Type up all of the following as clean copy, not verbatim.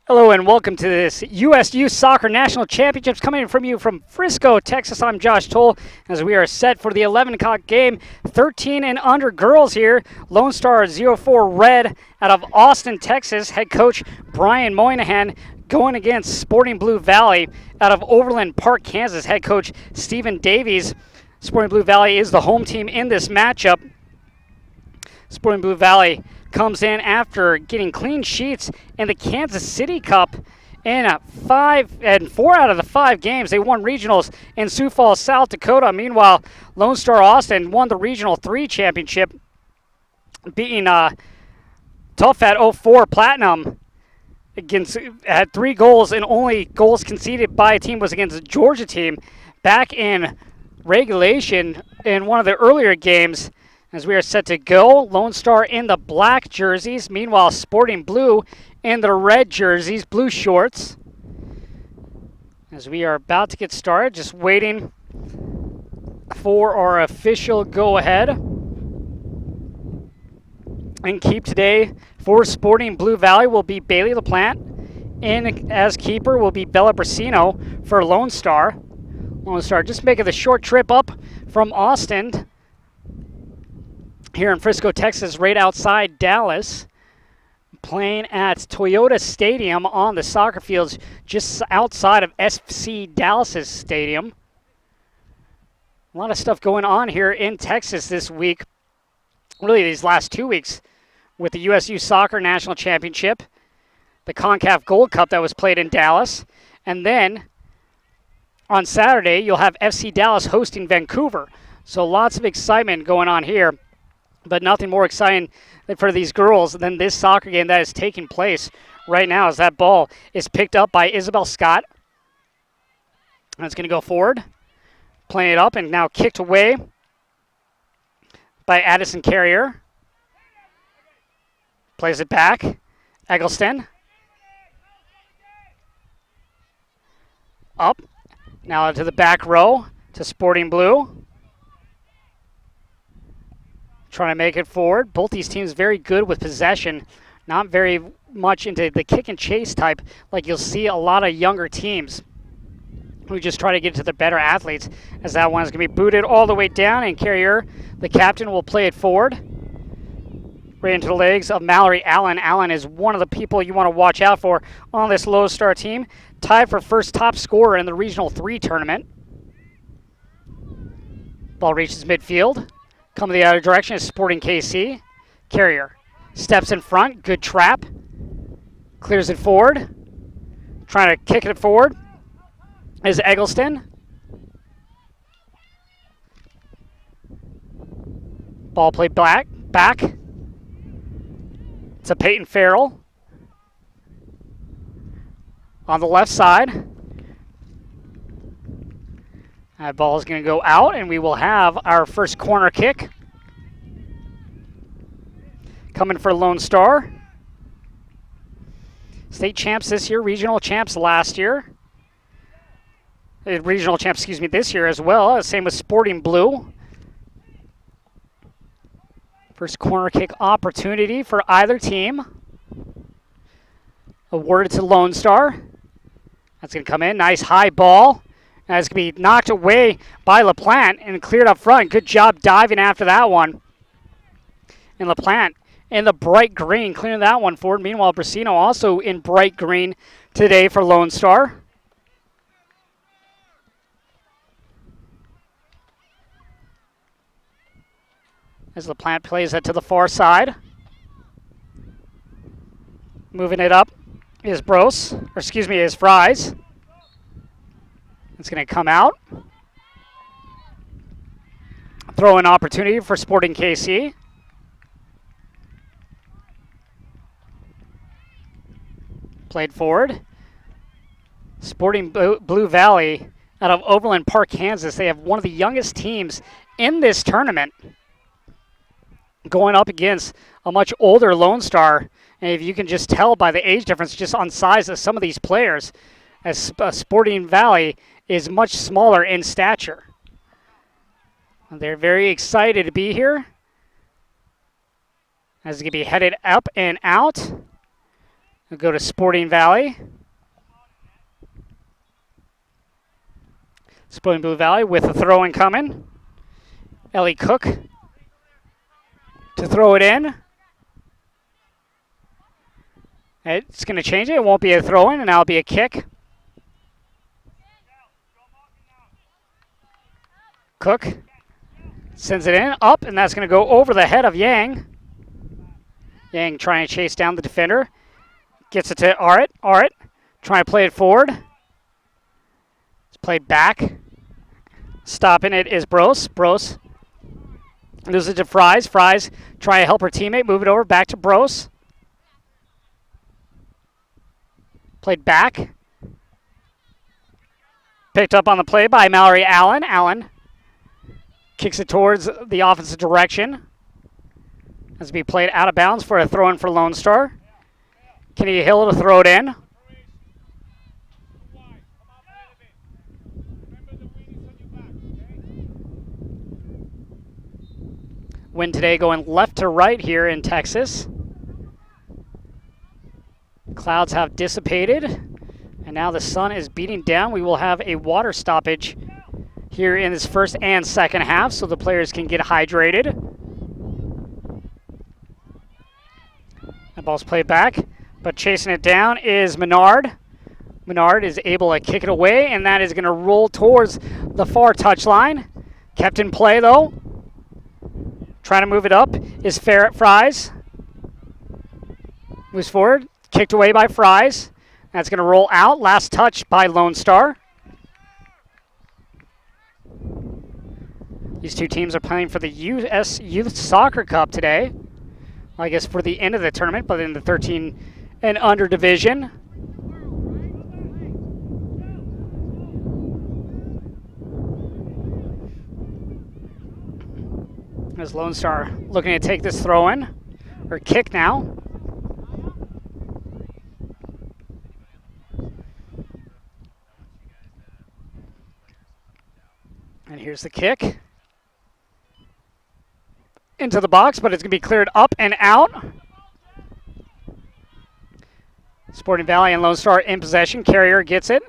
Hello and welcome to this USYS Soccer National Championships coming from you from Frisco, Texas. I'm Josh Toll as we are set for the 11 o'clock game. 13 and under girls here. Lonestar 04 Red out of Austin, Texas. Head coach Brian Moynihan going against Sporting Blue Valley out of Overland Park, Kansas. Head coach Stephen Davies. Sporting Blue Valley is the home team in this matchup. Sporting Blue Valley comes in after getting clean sheets in the Kansas City Cup in 4 out of the 5 games. They won regionals in Sioux Falls, South Dakota. Meanwhile, Lone Star Austin won the Regional 3 championship, beating Tough at 04 Platinum. Had 3 goals, and only goals conceded by a team was against the Georgia team back in regulation in one of the earlier games. As we are set to go, Lone Star in the black jerseys. Meanwhile, Sporting Blue in the red jerseys, blue shorts. As we are about to get started, just waiting for our official go-ahead. And keep today for Sporting Blue Valley will be Bailey LaPlante. In as keeper will be Bella Brasino for Lone Star. Lone Star just making the short trip up from Austin here in Frisco, Texas, right outside Dallas, playing at Toyota Stadium on the soccer fields just outside of FC Dallas's stadium. A lot of stuff going on here in Texas this week, really these last 2 weeks, with the USU Soccer National Championship, the CONCACAF Gold Cup that was played in Dallas, and then on Saturday you'll have FC Dallas hosting Vancouver. So lots of excitement going on here. But nothing more exciting for these girls than this soccer game that is taking place right now as that ball is picked up by Isabel Scott. And it's going to go forward, playing it up, and now kicked away by Addison Carrier. Plays it back. Eggleston. Up. Now to the back row to Sporting Blue. Trying to make it forward. Both these teams very good with possession, not very much into the kick and chase type like you'll see a lot of younger teams who just try to get to the better athletes, as that one is going to be booted all the way down, and Carrier, the captain, will play it forward right into the legs of Mallory Allen. Allen is one of the people you want to watch out for on this Lone Star team, tied for first top scorer in the Regional 3 tournament. Ball reaches midfield. Coming the other direction is Sporting KC. Carrier steps in front. Good trap. Clears it forward. Trying to kick it forward is Eggleston. Ball played back. It's a Peyton Farrell on the left side. That ball is going to go out, and we will have our first corner kick coming for Lone Star. State champs this year, regional champs last year. Regional champs, this year as well. Same with Sporting Blue. First corner kick opportunity for either team. Awarded to Lone Star. That's going to come in. Nice high ball. That's going to be knocked away by LaPlante and cleared up front. Good job diving after that one. And LaPlante in the bright green, clearing that one forward. Meanwhile, Brasino also in bright green today for Lone Star. As LaPlante plays that to the far side. Moving it up is is Fries. It's going to come out. Throw-in opportunity for Sporting KC. Played forward. Sporting Blue Valley out of Overland Park, Kansas. They have one of the youngest teams in this tournament, going up against a much older Lone Star. And if you can just tell by the age difference just on size of some of these players, as Sporting Valley is much smaller in stature. They're very excited to be here. As it's going to be headed up and out. We'll go to Sporting Valley. Sporting Blue Valley with a throw in coming. Ellie Cook to throw it in. It's going to change it. It won't be a throw in, and now it'll be a kick. Cook sends it in, up, and that's going to go over the head of Yang. Yang trying to chase down the defender. Gets it to Arrett. Arrett trying to play it forward. It's played back. Stopping it is Brose. Brose loses it to Fries. Fries trying to help her teammate. Move it over back to Brose. Played back. Picked up on the play by Mallory Allen. Allen kicks it towards the offensive direction. As be played out of bounds for a throw-in for Lonestar. Kenny Hill to throw it in. Wind today going left to right here in Texas. Clouds have dissipated, and now the sun is beating down. We will have a water stoppage here in this first and second half so the players can get hydrated. That ball's played back, but chasing it down is Menard. Menard is able to kick it away, and that is going to roll towards the far touchline. Kept in play, though. Trying to move it up is Fries. Moves forward, kicked away by Fries. That's going to roll out. Last touch by Lonestar. These two teams are playing for the US Youth Soccer Cup today. I guess for the end of the tournament, but in the 13 and under division. As Lonestar looking to take this throw in, or kick now. And here's the kick. Into the box, but it's going to be cleared up and out. Sporting Valley and Lonestar in possession. Carrier gets it.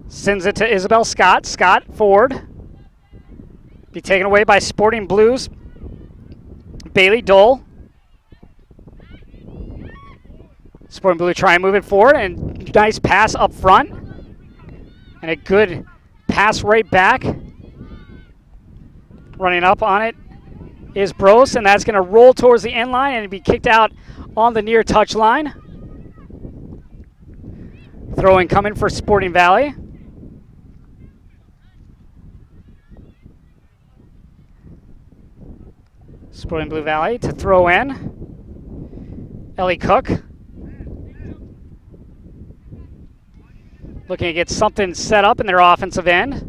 Sends it to Isabel Scott. Scott forward. Be taken away by Sporting Blues. Bailey Dole. Sporting Blue try and move it forward, and nice pass up front. And a good pass right back. Running up on it is Brose, and that's going to roll towards the end line and be kicked out on the near touch line. Throw-in coming for Sporting Valley. Sporting Blue Valley to throw in. Ellie Cook. Looking to get something set up in their offensive end.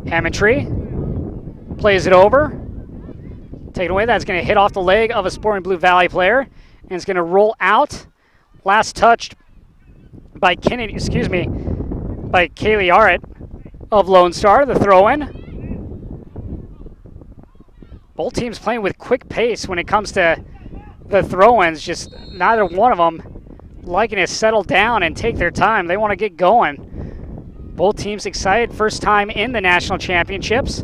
Hammondtree plays it over. Taken away. That's going to hit off the leg of a Sporting Blue Valley player. And it's going to roll out. Last touched by Kennedy, by Kaylee Arrett of Lonestar, the throw-in. Both teams playing with quick pace when it comes to the throw-ins. Just neither one of them liking to settle down and take their time. They want to get going. Both teams excited. First time in the national championships.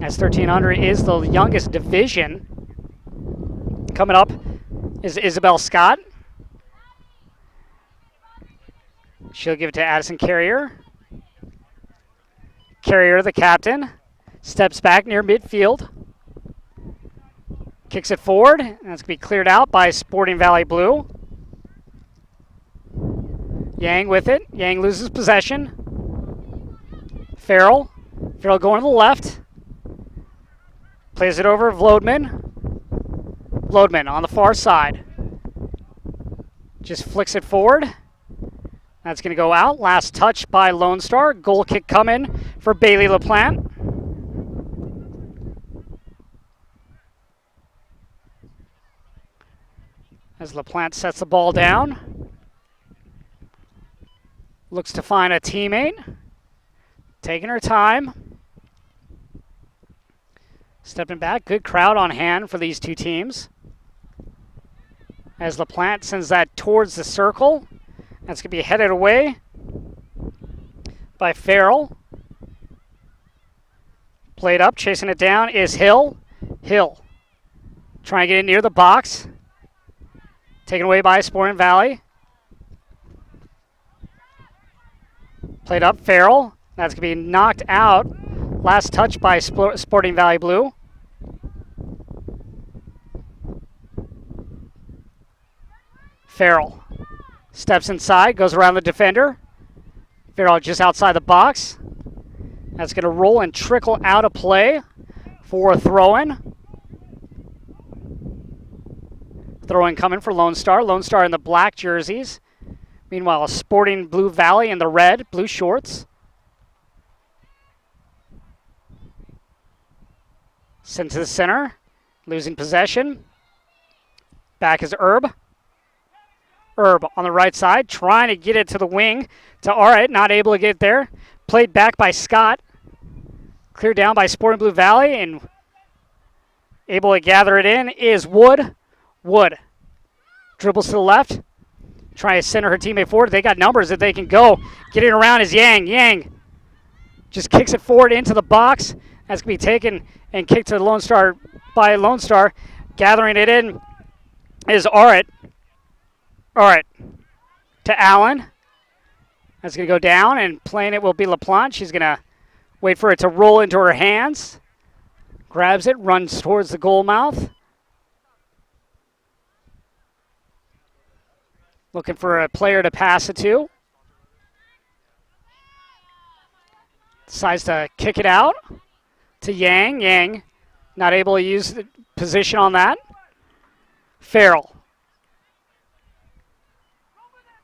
As 1300 is the youngest division. Coming up is Isabel Scott. She'll give it to Addison Carrier. Carrier, the captain, steps back near midfield. Kicks it forward, and that's going to be cleared out by Sporting Valley Blue. Yang with it. Yang loses possession. Farrell. Farrell going to the left. Plays it over Vlodman. Vlodman on the far side. Just flicks it forward. That's going to go out. Last touch by Lonestar. Goal kick coming for Bailey LaPlante. As LaPlante sets the ball down. Looks to find a teammate. Taking her time. Stepping back, good crowd on hand for these two teams. As LaPlante sends that towards the circle. That's going to be headed away by Farrell. Played up, chasing it down is Hill. Hill trying to get it near the box. Taken away by Sporting Valley. Played up, Farrell. That's going to be knocked out. Last touch by Sporting Valley Blue. Farrell steps inside, goes around the defender. Farrell just outside the box. That's going to roll and trickle out of play for a throw-in. Throw-in coming for Lone Star. Lone Star in the black jerseys. Meanwhile, Sporting Blue Valley in the red, blue shorts. Sent to the center, losing possession. Back is Herb. Herb on the right side, trying to get it to the wing. To Arrett, not able to get there. Played back by Scott. Cleared down by Sporting Blue Valley, and able to gather it in is Wood. Wood dribbles to the left. Trying to center her teammate forward. They got numbers that they can go. Getting around is Yang. Yang just kicks it forward into the box. That's going to be taken and kicked to Lone Star by Lone Star. Gathering it in is Arrett. Arrett to Allen. That's going to go down, and playing it will be LaPlante. She's going to wait for it to roll into her hands. Grabs it, runs towards the goal mouth. Looking for a player to pass it to. Decides to kick it out to Yang. Yang not able to use the position on that. Farrell.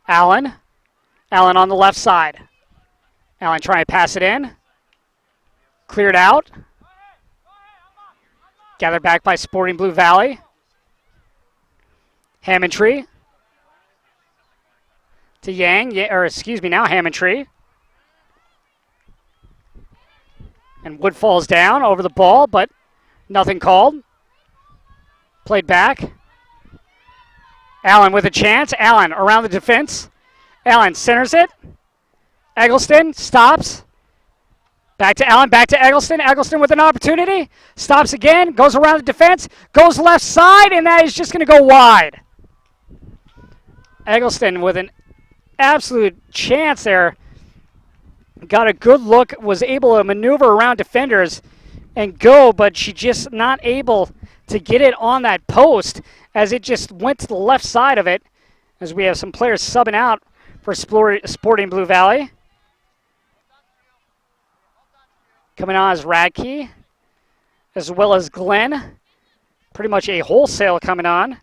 Allen. Allen on the left side. Allen trying to pass it in. Cleared out. Gathered back by Sporting Blue Valley. Hammondtree. To Yang, now Hammondtree. And Wood falls down over the ball, but nothing called. Played back. Allen with a chance. Allen around the defense. Allen centers it. Eggleston stops. Back to Allen, back to Eggleston. Eggleston with an opportunity. Stops again, goes around the defense, goes left side, and that is just going to go wide. Eggleston with an absolute chance there. Got a good look, was able to maneuver around defenders and go, but she just not able to get it on that post as it just went to the left side of it, as we have some players subbing out for Sporting Blue Valley. Coming on is Radke, as well as Glenn. Pretty much a wholesale coming on.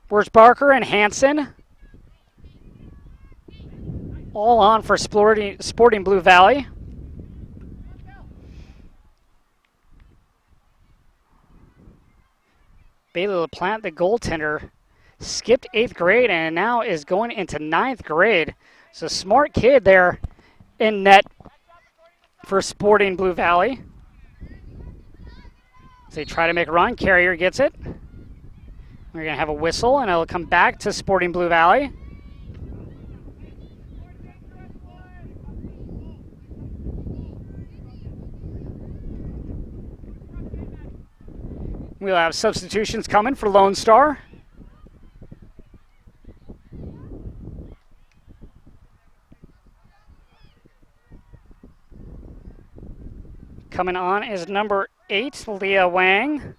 Where's Barker and Hanson? All on for Sporting Blue Valley. Bailey LaPlante, the goaltender, skipped 8th grade and now is going into 9th grade. So smart kid there in net for Sporting Blue Valley. So they try to make a run. Carrier gets it. We're going to have a whistle, and it'll come back to Sporting Blue Valley. We'll have substitutions coming for Lone Star. Coming on is number 8, Leah Wang.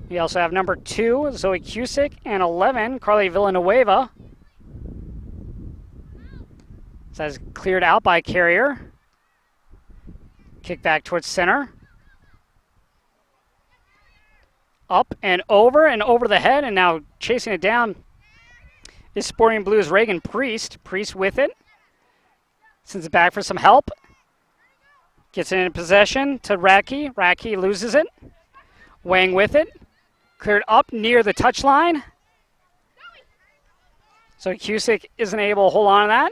We also have number 2, Zoe Cusick, and 11, Carly Villanueva. That's cleared out by Carrier. Kick back towards center. Up and over the head, and now chasing it down is Sporting Blue's Reagan Priest. Priest with it. Sends it back for some help. Gets it in possession to Radke. Radke loses it. Wang with it. Cleared up near the touchline. So Cusick isn't able to hold on to that.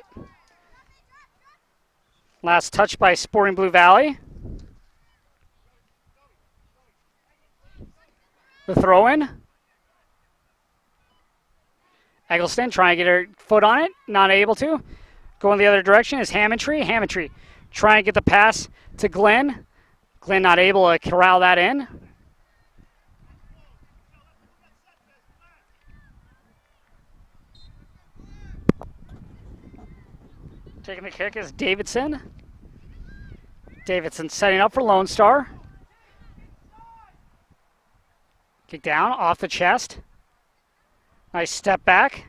Last touch by Sporting Blue Valley. The throw in. Eggleston trying to get her foot on it. Not able to. Going the other direction is Hammondtree. Hammondtree trying to get the pass to Glenn. Glenn not able to corral that in. Taking the kick is Davidson. Davidson setting up for Lonestar. Kick down off the chest. Nice step back.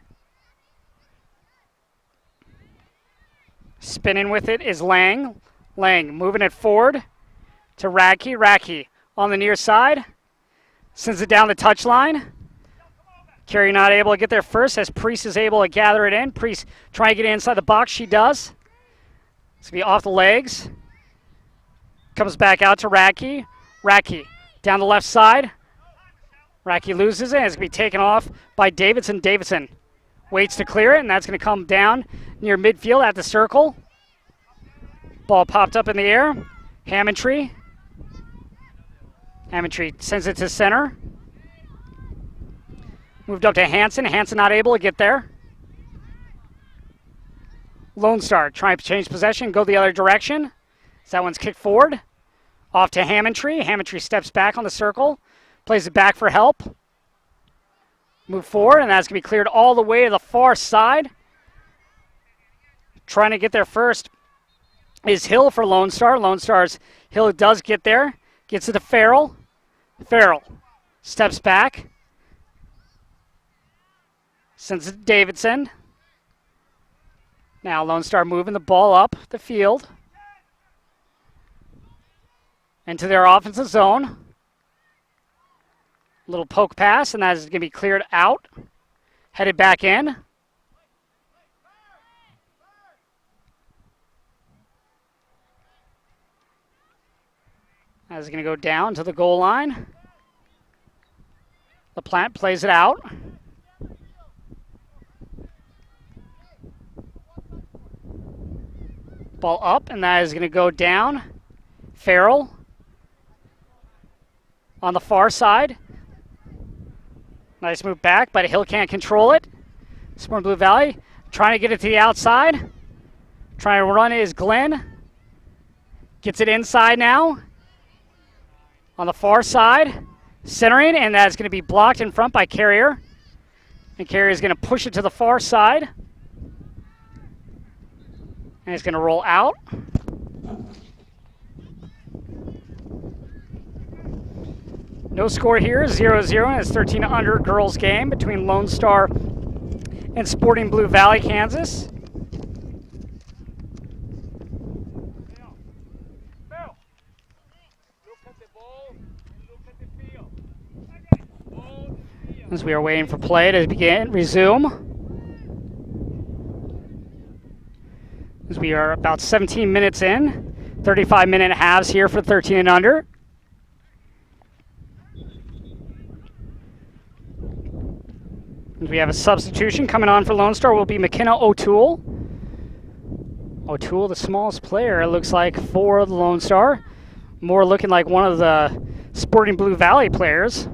Spinning with it is Lang. Lang moving it forward to Radke. Radke on the near side. Sends it down the touchline. Carey not able to get there first as Priest is able to gather it in. Priest trying to get inside the box. She does. It's going to be off the legs. Comes back out to Radke. Radke down the left side. Radke loses it. It's going to be taken off by Davidson. Davidson waits to clear it, and that's going to come down near midfield at the circle. Ball popped up in the air. Hammondtree. Hammondtree sends it to center. Moved up to Hanson. Hanson not able to get there. Lonestar trying to change possession, go the other direction. So that one's kicked forward. Off to Hammondtree. Hammondtree steps back on the circle. Plays it back for help. Move forward, and that's going to be cleared all the way to the far side. Trying to get there first is Hill for Lonestar. Lonestar's Hill does get there. Gets it to Farrell. Farrell steps back. Sends it to Davidson. Now Lonestar moving the ball up the field. Into their offensive zone. Little poke pass, and that is going to be cleared out. Headed back in. That is going to go down to the goal line. LaPlante plays it out. Ball up, and that is going to go down. Farrell on the far side. Nice move back, but Hill can't control it. Sport Blue Valley trying to get it to the outside. Trying to run it is Glenn. Gets it inside now. On the far side. Centering, and that's going to be blocked in front by Carrier. And Carrier is going to push it to the far side. And it's going to roll out. No score here, 0-0, and it's 13 under girls game between Lonestar and Sporting Blue Valley, Kansas. As we are waiting for play to resume. As we are about 17 minutes in, 35-minute halves here for 13 and under. We have a substitution coming on for Lonestar will be McKenna O'Toole. O'Toole, the smallest player, it looks like, for the Lonestar. More looking like one of the Sporting Blue Valley players.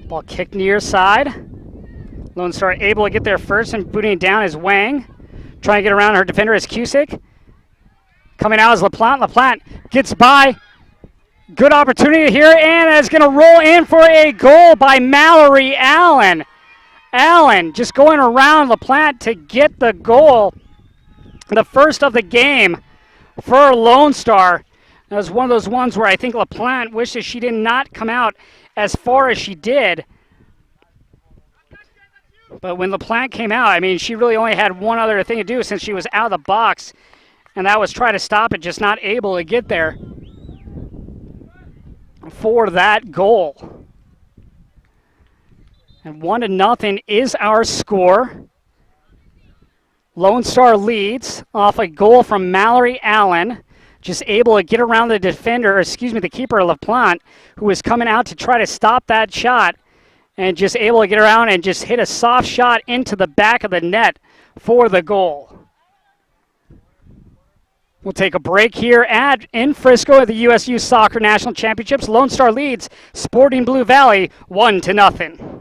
Ball kicked near side. Lonestar able to get there first, and booting it down is Wang. Trying to get around her defender is Cusick. Coming out is LaPlante. LaPlante gets by. Good opportunity here, and is going to roll in for a goal by Mallory Allen. Allen just going around LaPlante to get the goal. The first of the game for Lonestar. That was one of those ones where I think LaPlante wishes she did not come out as far as she did. But when LaPlante came out, I mean, she really only had one other thing to do since she was out of the box. And that was try to stop it, just not able to get there for that goal. And 1-0 is our score. Lonestar leads off a goal from Mallory Allen, just able to get around the defender, or excuse me, the keeper, LaPlante, who was coming out to try to stop that shot, and just able to get around and just hit a soft shot into the back of the net for the goal. We'll take a break here in Frisco at the USU Soccer National Championships. Lone Star leads Sporting Blue Valley 1-0.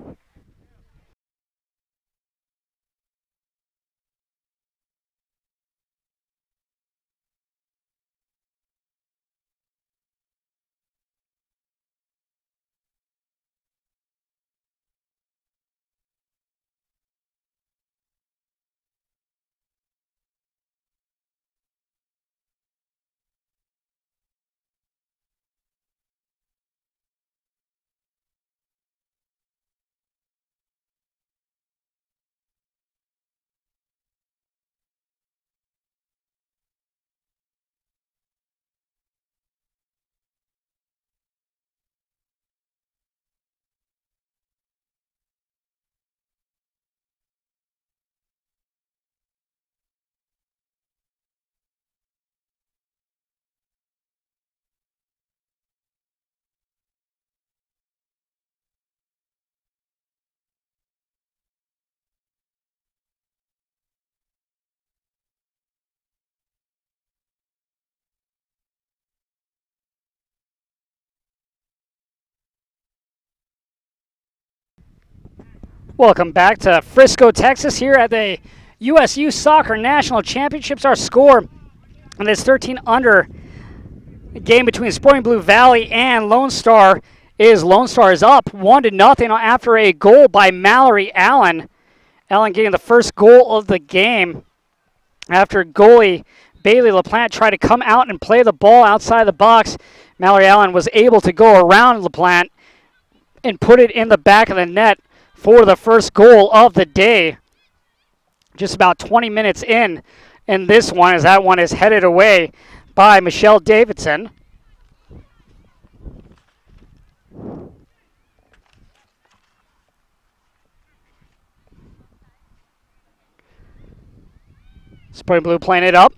Welcome back to Frisco, Texas, here at the USU Soccer National Championships. Our score in this 13 under game between Sporting Blue Valley and Lone Star is Lone Star is up 1-0 after a goal by Mallory Allen. Allen getting the first goal of the game after goalie Bailey LaPlante tried to come out and play the ball outside the box. Mallory Allen was able to go around LaPlante and put it in the back of the net for the first goal of the day. Just about 20 minutes in this one, as that one is headed away by Michelle Davidson. Sporting Blue playing it up.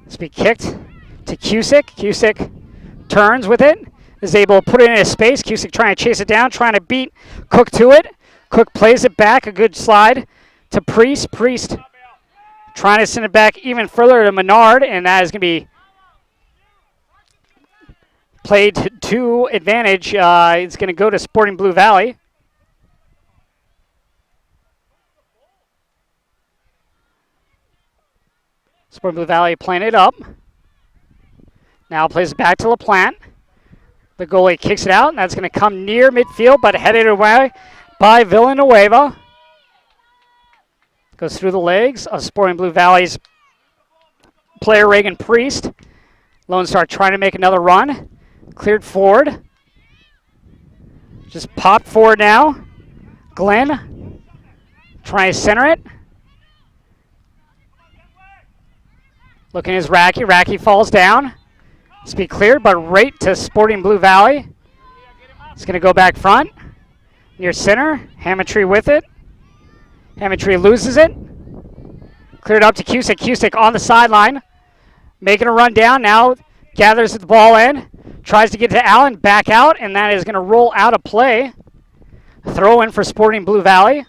It's be kicked to Cusick. Cusick turns with it. Is able to put it in a space. Cusick trying to chase it down, trying to beat Cook to it. Cook plays it back. A good slide to Priest. Priest trying to send it back even further to Menard, and that is going to be played to advantage. It's going to go to Sporting Blue Valley. Sporting Blue Valley playing it up. Now plays it back to LaPlante. The goalie kicks it out, and that's going to come near midfield, but headed away by Villanueva. Goes through the legs of Sporting Blue Valley's player, Reagan Priest. Lone Star trying to make another run. Cleared forward. Just popped forward now. Glenn trying to center it. Looking is Racky. Racky falls down. It's be cleared, but right to Sporting Blue Valley. It's going to go back front. Near center. Hammondtree with it. Hammondtree loses it. Cleared up to Cusick. Cusick on the sideline. Making a run down. Now gathers the ball in. Tries to get to Allen. Back out, and that is going to roll out of play. Throw in for Sporting Blue Valley.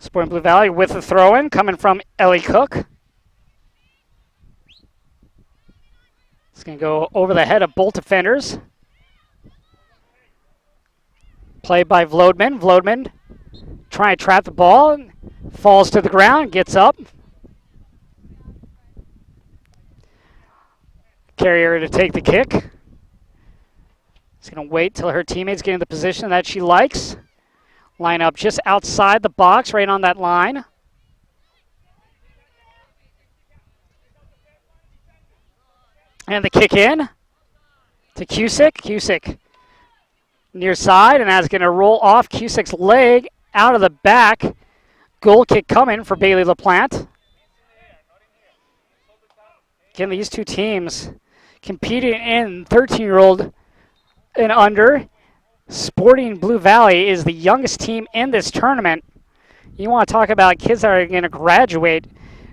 Sporting Blue Valley with the throw-in coming from Ellie Cook. It's going to go over the head of both defenders. Played by Vlodman. Vlodman trying to trap the ball. Falls to the ground. Gets up. Carrier to take the kick. She's going to wait till her teammates get in the position that she likes. Line up just outside the box, right on that line. And the kick in to Cusick. Cusick near side, and that's going to roll off Cusick's leg out of the back. Goal kick coming for Bailey LaPlante. Again, these two teams competing in 13-year-old and under. Sporting Blue Valley is the youngest team in this tournament. You want to talk about kids that are going to graduate.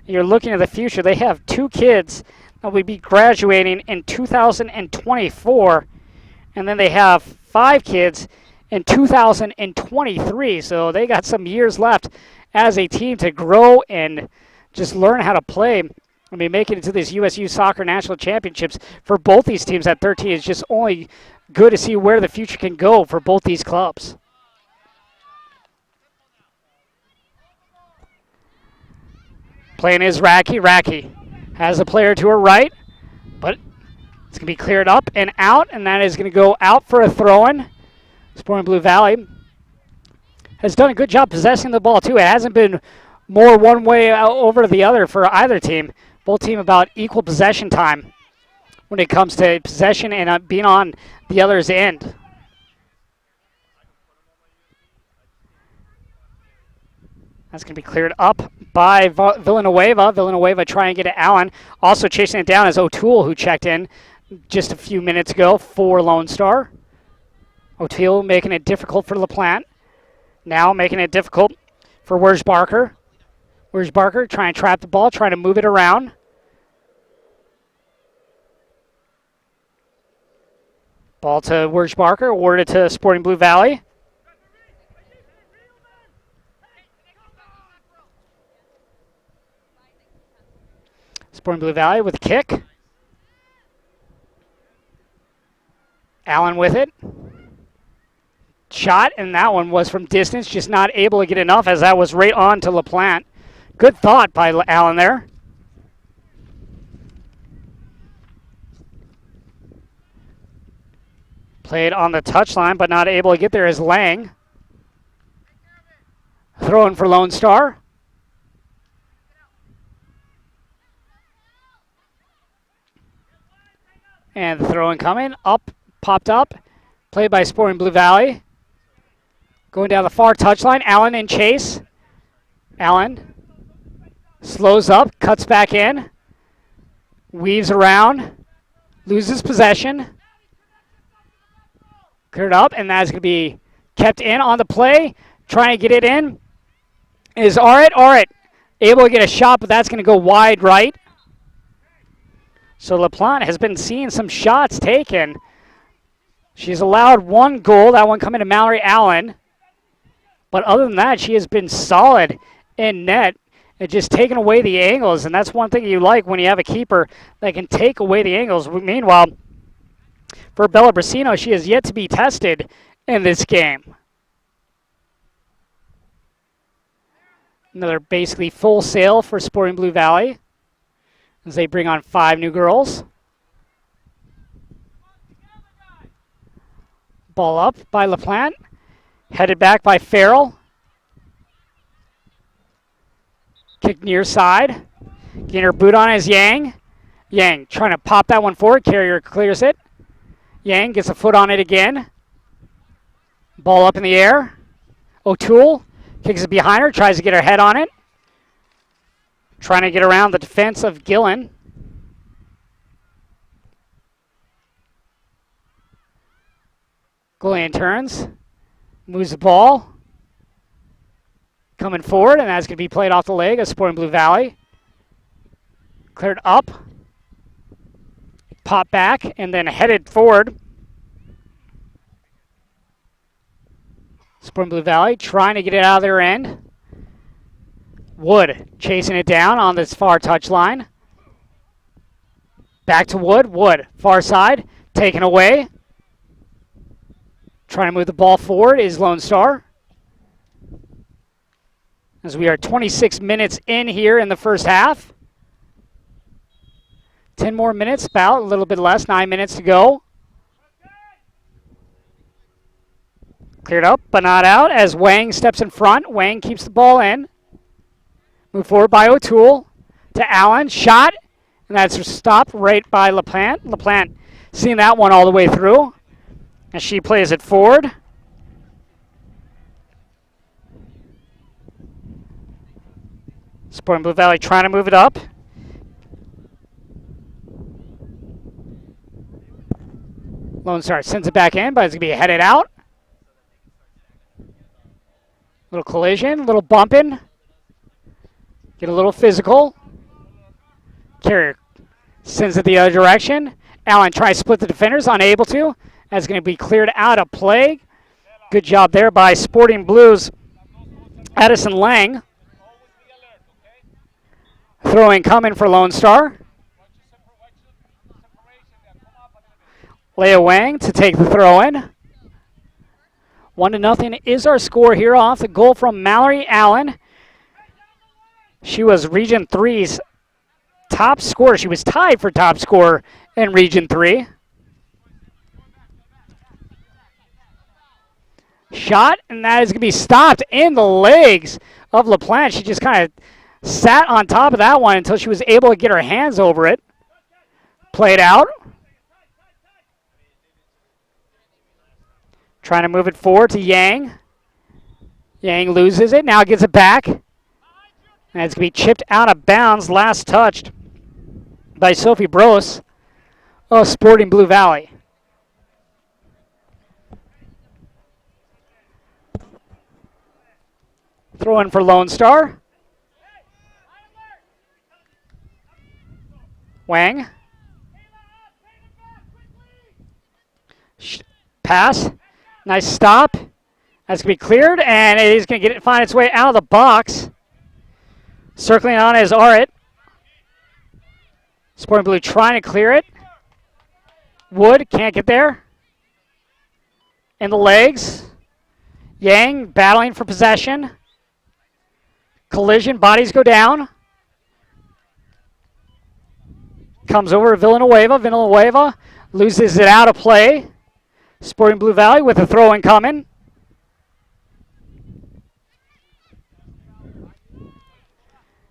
You're looking at the future. They have two kids that will be graduating in 2024. And then they have 5 kids in 2023. So they got some years left as a team to grow and just learn how to play. I mean, making it to this USU Soccer National Championships for both these teams at 13 is just only good to see where the future can go for both these clubs. Playing is Racky. Racky has a player to her right, but it's going to be cleared up and out, and that is going to go out for a throw-in. Sporting Blue Valley has done a good job possessing the ball, too. It hasn't been more one way over the other for either team. Both team about equal possession time when it comes to possession and being on the other's end. That's going to be cleared up by Villanueva. Villanueva trying to get to Allen. Also chasing it down is O'Toole, who checked in just a few minutes ago for Lone Star. O'Toole making it difficult for LaPlante. Now making it difficult for Werschbarker. Werschbarker trying to trap the ball, trying to move it around. Ball to Werschbarker, awarded to Sporting Blue Valley. Sporting Blue Valley with a kick. Allen with it. Shot, and that one was from distance, just not able to get enough as that was right on to LaPlante. Good thought by Allen there. Played on the touchline, but not able to get there is Lang. Throwing for Lone Star. And the throw-in coming. Up, popped up. Played by Sporting Blue Valley. Going down the far touchline. Allen in chase. Allen slows up, cuts back in. Weaves around. Loses possession. Cleared up, and that's going to be kept in on the play. Trying to get it in is Arit. Arit able to get a shot, but that's going to go wide right. So LaPlante has been seeing some shots taken. She's allowed one goal, that one coming to Mallory Allen. But other than that, she has been solid in net and just taking away the angles. And that's one thing you like when you have a keeper that can take away the angles. Meanwhile, for Bella Brasino, she has yet to be tested in this game. Another basically full sail for Sporting Blue Valley as they bring on 5 new girls. Ball up by LaPlante. Headed back by Farrell. Kick near side. Getting her boot on is Yang. Yang trying to pop that one forward. Carrier clears it. Yang gets a foot on it again. Ball up in the air. O'Toole kicks it behind her. Tries to get her head on it. Trying to get around the defense of Gillen. Gillian turns. Moves the ball. Coming forward, and that's going to be played off the leg of Sporting Blue Valley. Cleared up. Pop back, and then headed forward. Sporting Blue Valley trying to get it out of their end. Wood chasing it down on this far touchline. Back to Wood. Wood, far side, taken away. Trying to move the ball forward is Lone Star. As we are 26 minutes in here in the first half. 10 more minutes, about a little bit less, 9 minutes to go. Cleared up, but not out as Wang steps in front. Wang keeps the ball in. Move forward by O'Toole to Allen. Shot, and that's stopped right by LaPlante. LaPlante seeing that one all the way through as she plays it forward. Sporting Blue Valley trying to move it up. Lone Star sends it back in, but it's going to be headed out. Little collision, little bumping. Get a little physical. Carrier sends it the other direction. Allen tries to split the defenders, unable to. That's going to be cleared out of play. Good job there by Sporting Blues. Addison Lang. Throwing coming for Lonestar. Leia Wang to take the throw in. 1-0 is our score here off the goal from Mallory Allen. She was Region 3's top scorer. She was tied for top scorer in Region 3. Shot, and that is going to be stopped in the legs of LaPlante. She just kind of sat on top of that one until she was able to get her hands over it. Played out. Trying to move it forward to Yang. Yang loses it, now gets it back. And it's going to be chipped out of bounds, last touched by Sophie Bros of Sporting Blue Valley. Throw in for Lonestar. Wang. Pass. Nice stop. That's going to be cleared, and it is going to find its way out of the box. Circling on is Arit. Sporting Blue trying to clear it. Wood can't get there. In the legs. Yang battling for possession. Collision, bodies go down. Comes over to Villanueva. Villanueva loses it out of play. Sporting Blue Valley with a throw in coming.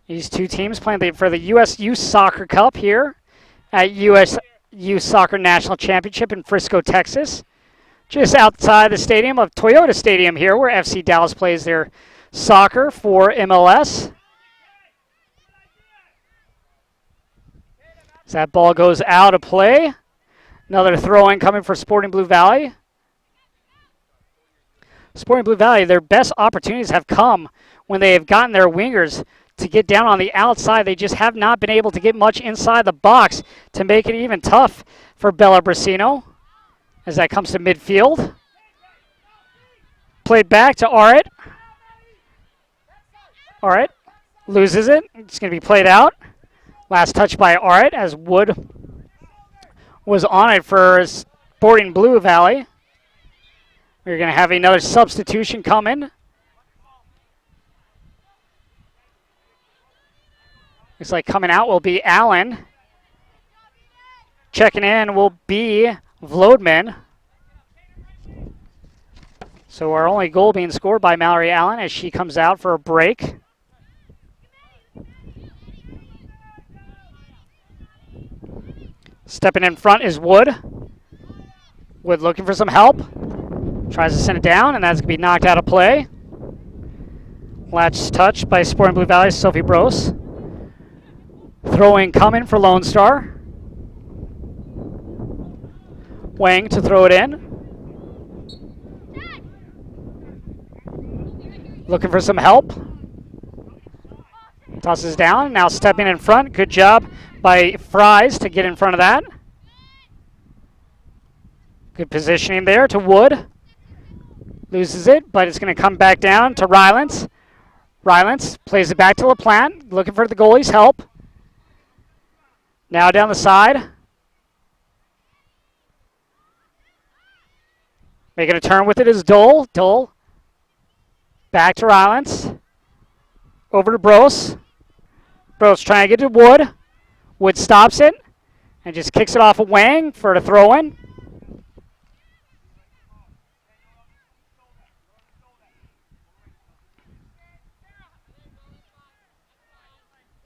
These two teams playing for the USYS Soccer Cup here at USYS Soccer National Championship in Frisco, Texas. Just outside the stadium of Toyota Stadium here where FC Dallas plays their soccer for MLS. As that ball goes out of play. Another throw-in coming for Sporting Blue Valley. Sporting Blue Valley, their best opportunities have come when they have gotten their wingers to get down on the outside. They just have not been able to get much inside the box to make it even tough for Bella Brasino as that comes to midfield. Played back to Arit. Arit loses it. It's going to be played out. Last touch by Arit as Wood was on it for Sporting Blue Valley. We're going to have another substitution come in. Looks like coming out will be Allen. Checking in will be Vlodman. So our only goal being scored by Mallory Allen as she comes out for a break. Stepping in front is Wood. Wood looking for some help. Tries to send it down, and that's going to be knocked out of play. Last touch by Sporting Blue Valley, Sophie Bros. Throwing coming for Lonestar. Wang to throw it in. Looking for some help. Tosses down, now stepping in front. Good job by Fries to get in front of that. Good positioning there to Wood. Loses it, but it's going to come back down to Rylance. Rylance plays it back to LaPlante, looking for the goalie's help. Now down the side. Making a turn with it is Dole. Dole. Back to Rylance. Over to Bros. Bros trying to get to Wood. Wood stops it and just kicks it off of Wang for the throw-in.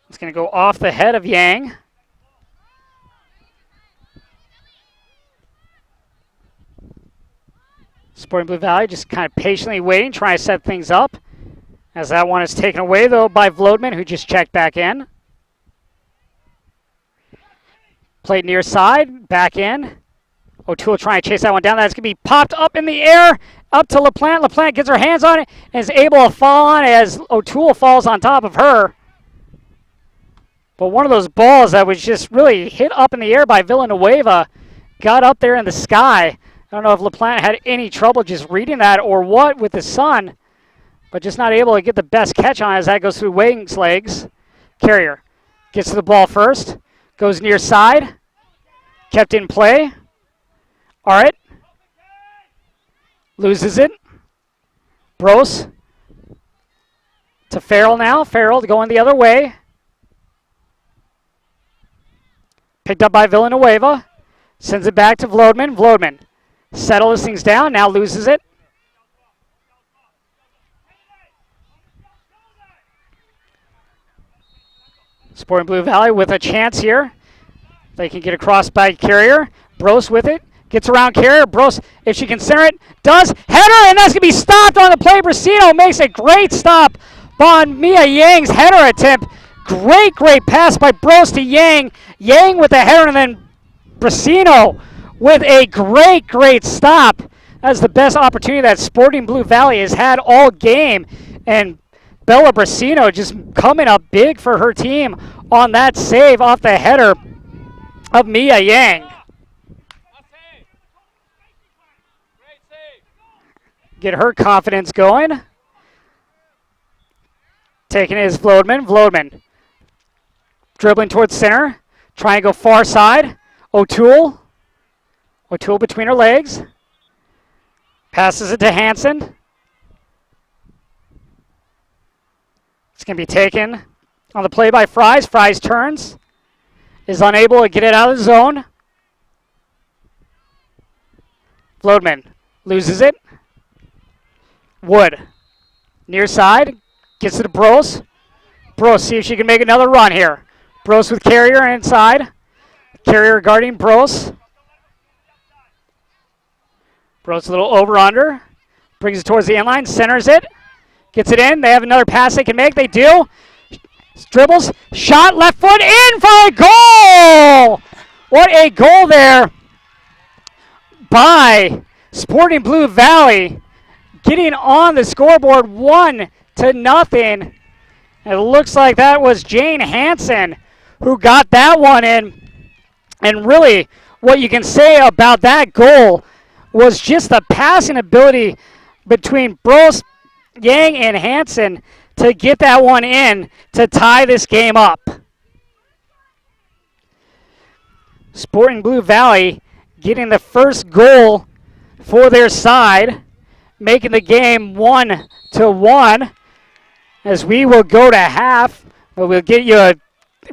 It's going to go off the head of Yang. Sporting Blue Valley just kind of patiently waiting, trying to set things up. As that one is taken away, though, by Vlodman, who just checked back in. Played near side, back in. O'Toole trying to chase that one down. That's going to be popped up in the air, up to LaPlante. LaPlante gets her hands on it and is able to fall on as O'Toole falls on top of her. But one of those balls that was just really hit up in the air by Villanueva got up there in the sky I don't know if LaPlante had any trouble just reading that or what with the sun, but just not able to get the best catch on it as that goes through Wings' legs. Carrier gets to the ball first, goes near side, kept in play. All right. Loses it. Bros to Farrell now. Farrell going the other way. Picked up by Villanueva. Sends it back to Vlodman. Vlodman settles things down. Now loses it. Sporting Blue Valley with a chance here. They can get across by Carrier. Bros with it. Gets around Carrier. Bros, if she can center it, does. Header, and that's going to be stopped on the play. Brasino makes a great stop on Mia Yang's header attempt. Great pass by Bros to Yang. Yang with the header, and then Brasino with a great stop. That's the best opportunity that Sporting Blue Valley has had all game. And Bella Brasino just coming up big for her team on that save off the header of Mia Yang. Get her confidence going. Taking it is Vlodman. Vlodman dribbling towards center. Trying to go far side. O'Toole. O'Toole between her legs. Passes it to Hansen. It's going to be taken on the play by Fries. Fries turns. Is unable to get it out of the zone. Vlodman loses it. Wood. Near side. Gets it to Bros. Bros, see if she can make another run here. Bros with Carrier inside. Carrier guarding Bros. Bros a little over-under. Brings it towards the end line. Centers it. Gets it in. They have another pass they can make. They do. Dribbles. Shot. Left foot in for a goal! What a goal there by Sporting Blue Valley. Getting on the scoreboard 1-0. It looks like that was Jane Hansen who got that one in. And really, what you can say about that goal was just the passing ability between Bros, Yang, and Hansen to get that one in to tie this game up. Sporting Blue Valley getting the first goal for their side, making the game 1-1. As we will go to half, but we'll get you a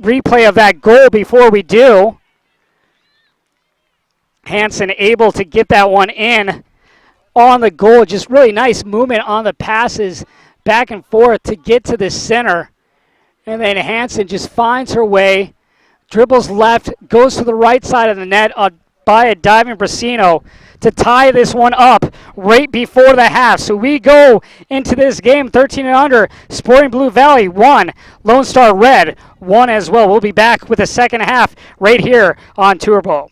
replay of that goal before we do. Hansen able to get that one in on the goal. Just really nice movement on the passes back and forth to get to the center. And then Hansen just finds her way, dribbles left, goes to the right side of the net by a diving Brasino to tie this one up right before the half. So we go into this game 13 and under. Sporting Blue Valley 1, Lonestar Red 1 as well. We'll be back with the second half right here on Turbo.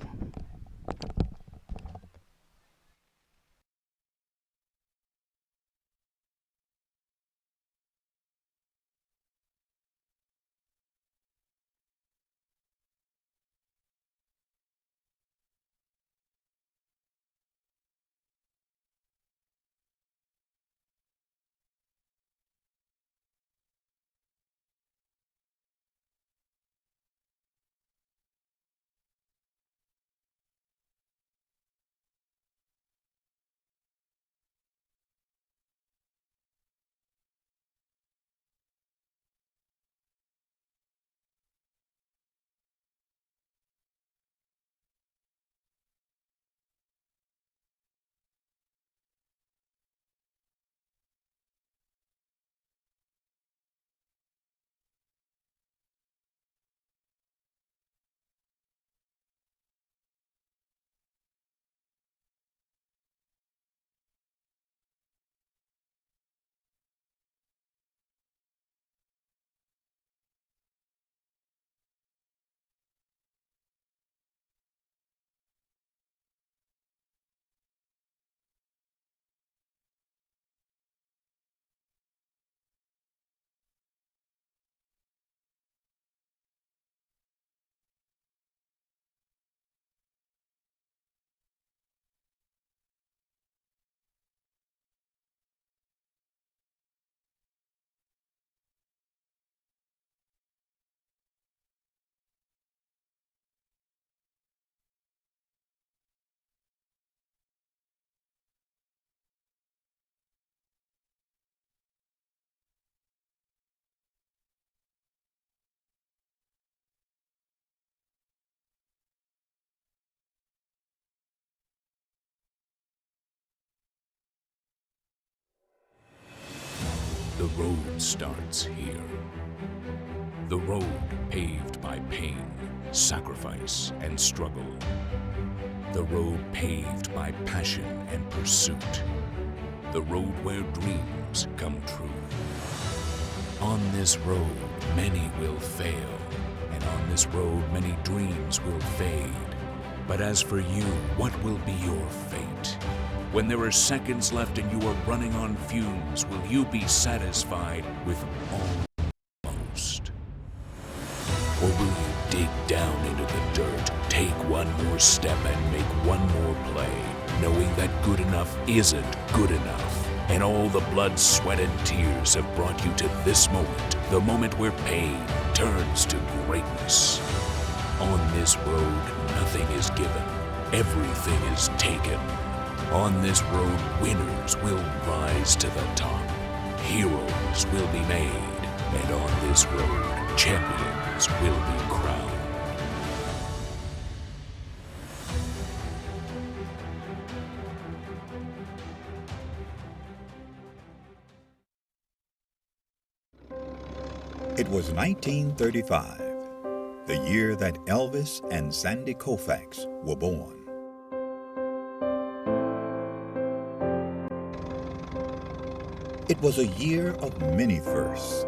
The road starts here. The road paved by pain, sacrifice, and struggle. The road paved by passion and pursuit. The road where dreams come true. On this road, many will fail, and on this road, many dreams will fade. But as for you, what will be your fate? When there are seconds left and you are running on fumes, will you be satisfied with almost? Or will you dig down into the dirt, take one more step and make one more play, knowing that good enough isn't good enough, and all the blood, sweat, and tears have brought you to this moment, the moment where pain turns to greatness. On this road, nothing is given, everything is taken. On this road, winners will rise to the top, heroes will be made, and on this road, champions will be crowned. It was 1935, the year that Elvis and Sandy Koufax were born. It was a year of many firsts,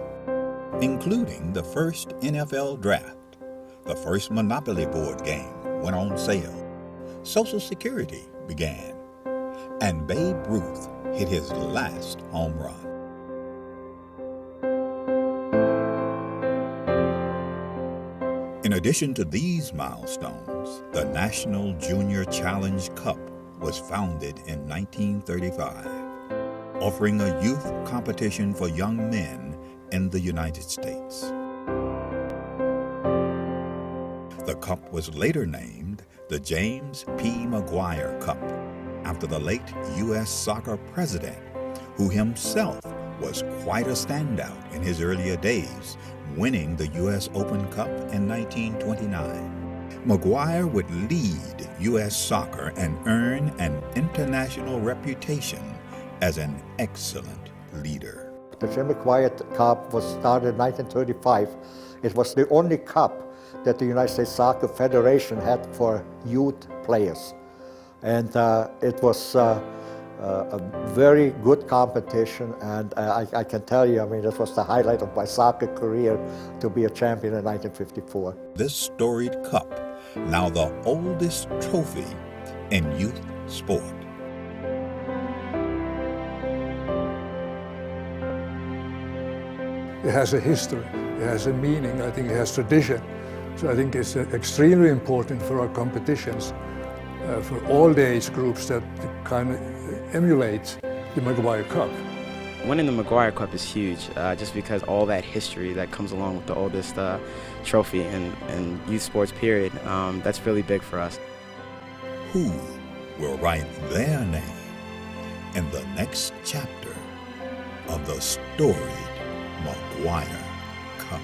including the first NFL draft, the first Monopoly board game went on sale, Social Security began, and Babe Ruth hit his last home run. In addition to these milestones, the National Junior Challenge Cup was founded in 1935, offering a youth competition for young men in the United States. The cup was later named the James P. McGuire Cup, after the late U.S. soccer president, who himself was quite a standout in his earlier days, winning the U.S. Open Cup in 1929. McGuire would lead U.S. soccer and earn an international reputation as an excellent leader. The Jim McGuire Cup was started in 1935. It was the only cup that the United States Soccer Federation had for youth players. And it was a very good competition, and I can tell you, I mean, this was the highlight of my soccer career, to be a champion in 1954. This storied cup, now the oldest trophy in youth sport. It has a history, it has a meaning, I think it has tradition. So I think it's extremely important for our competitions, for all the age groups that kind of emulate the McGuire Cup. Winning the McGuire Cup is huge, just because all that history that comes along with the oldest trophy in youth sports period, that's really big for us. Who will write their name in the next chapter of the storied McGuire Cup?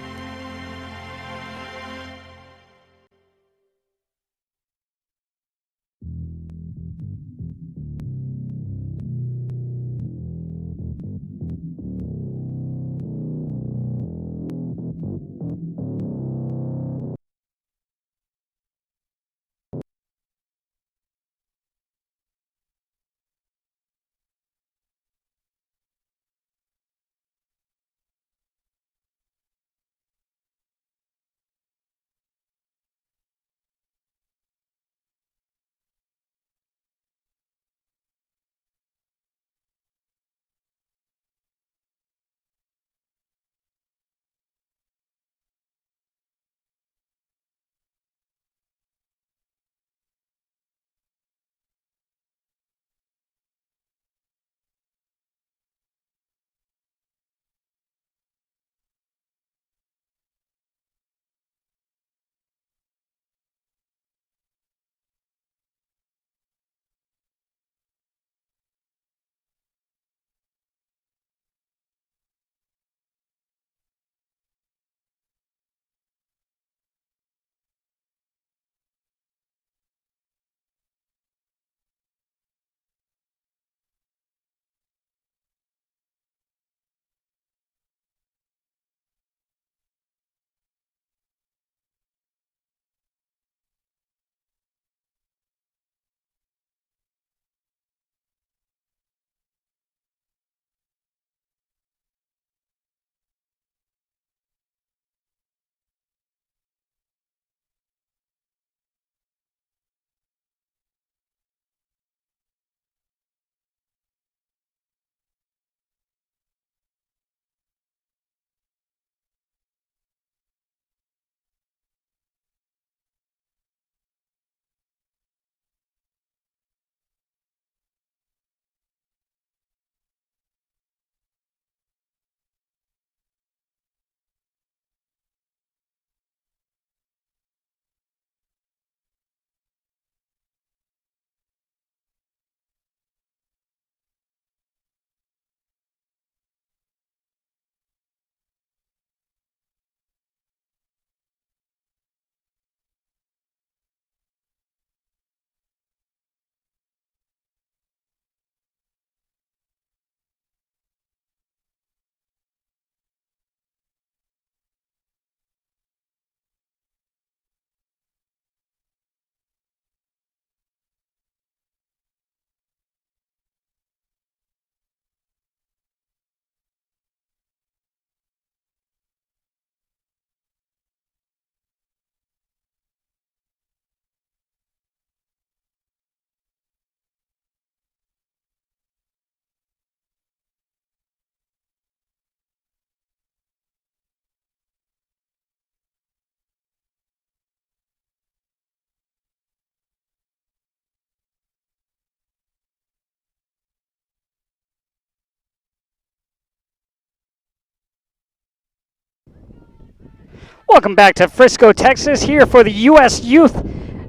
Welcome back to Frisco, Texas, here for the U.S. Youth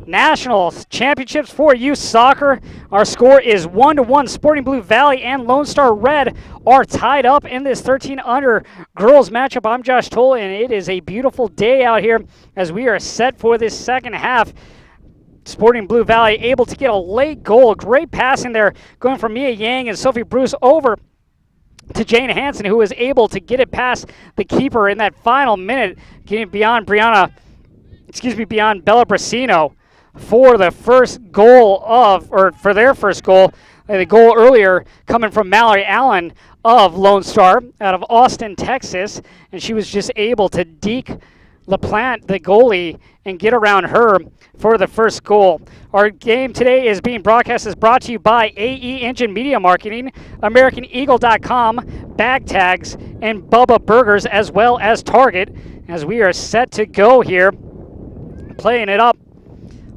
National Championships for Youth Soccer. Our score is 1-1. Sporting Blue Valley and Lonestar Red are tied up in this 13 under girls matchup. I'm Josh Toll, and it is a beautiful day out here as we are set for this second half. Sporting Blue Valley able to get a late goal. Great passing there going from Mia Yang and Sophie Bruce over to Jane Hansen, who was able to get it past the keeper in that final minute, getting beyond beyond Bella Brasino for the first goal for their first goal. The goal earlier coming from Mallory Allen of Lone Star out of Austin, Texas, and she was just able to deke LaPlante, the goalie, and get around her for the first goal. Our game today is brought to you by AE Engine Media Marketing, AmericanEagle.com, Bag Tags, and Bubba Burgers, as well as Target, as we are set to go here. Playing it up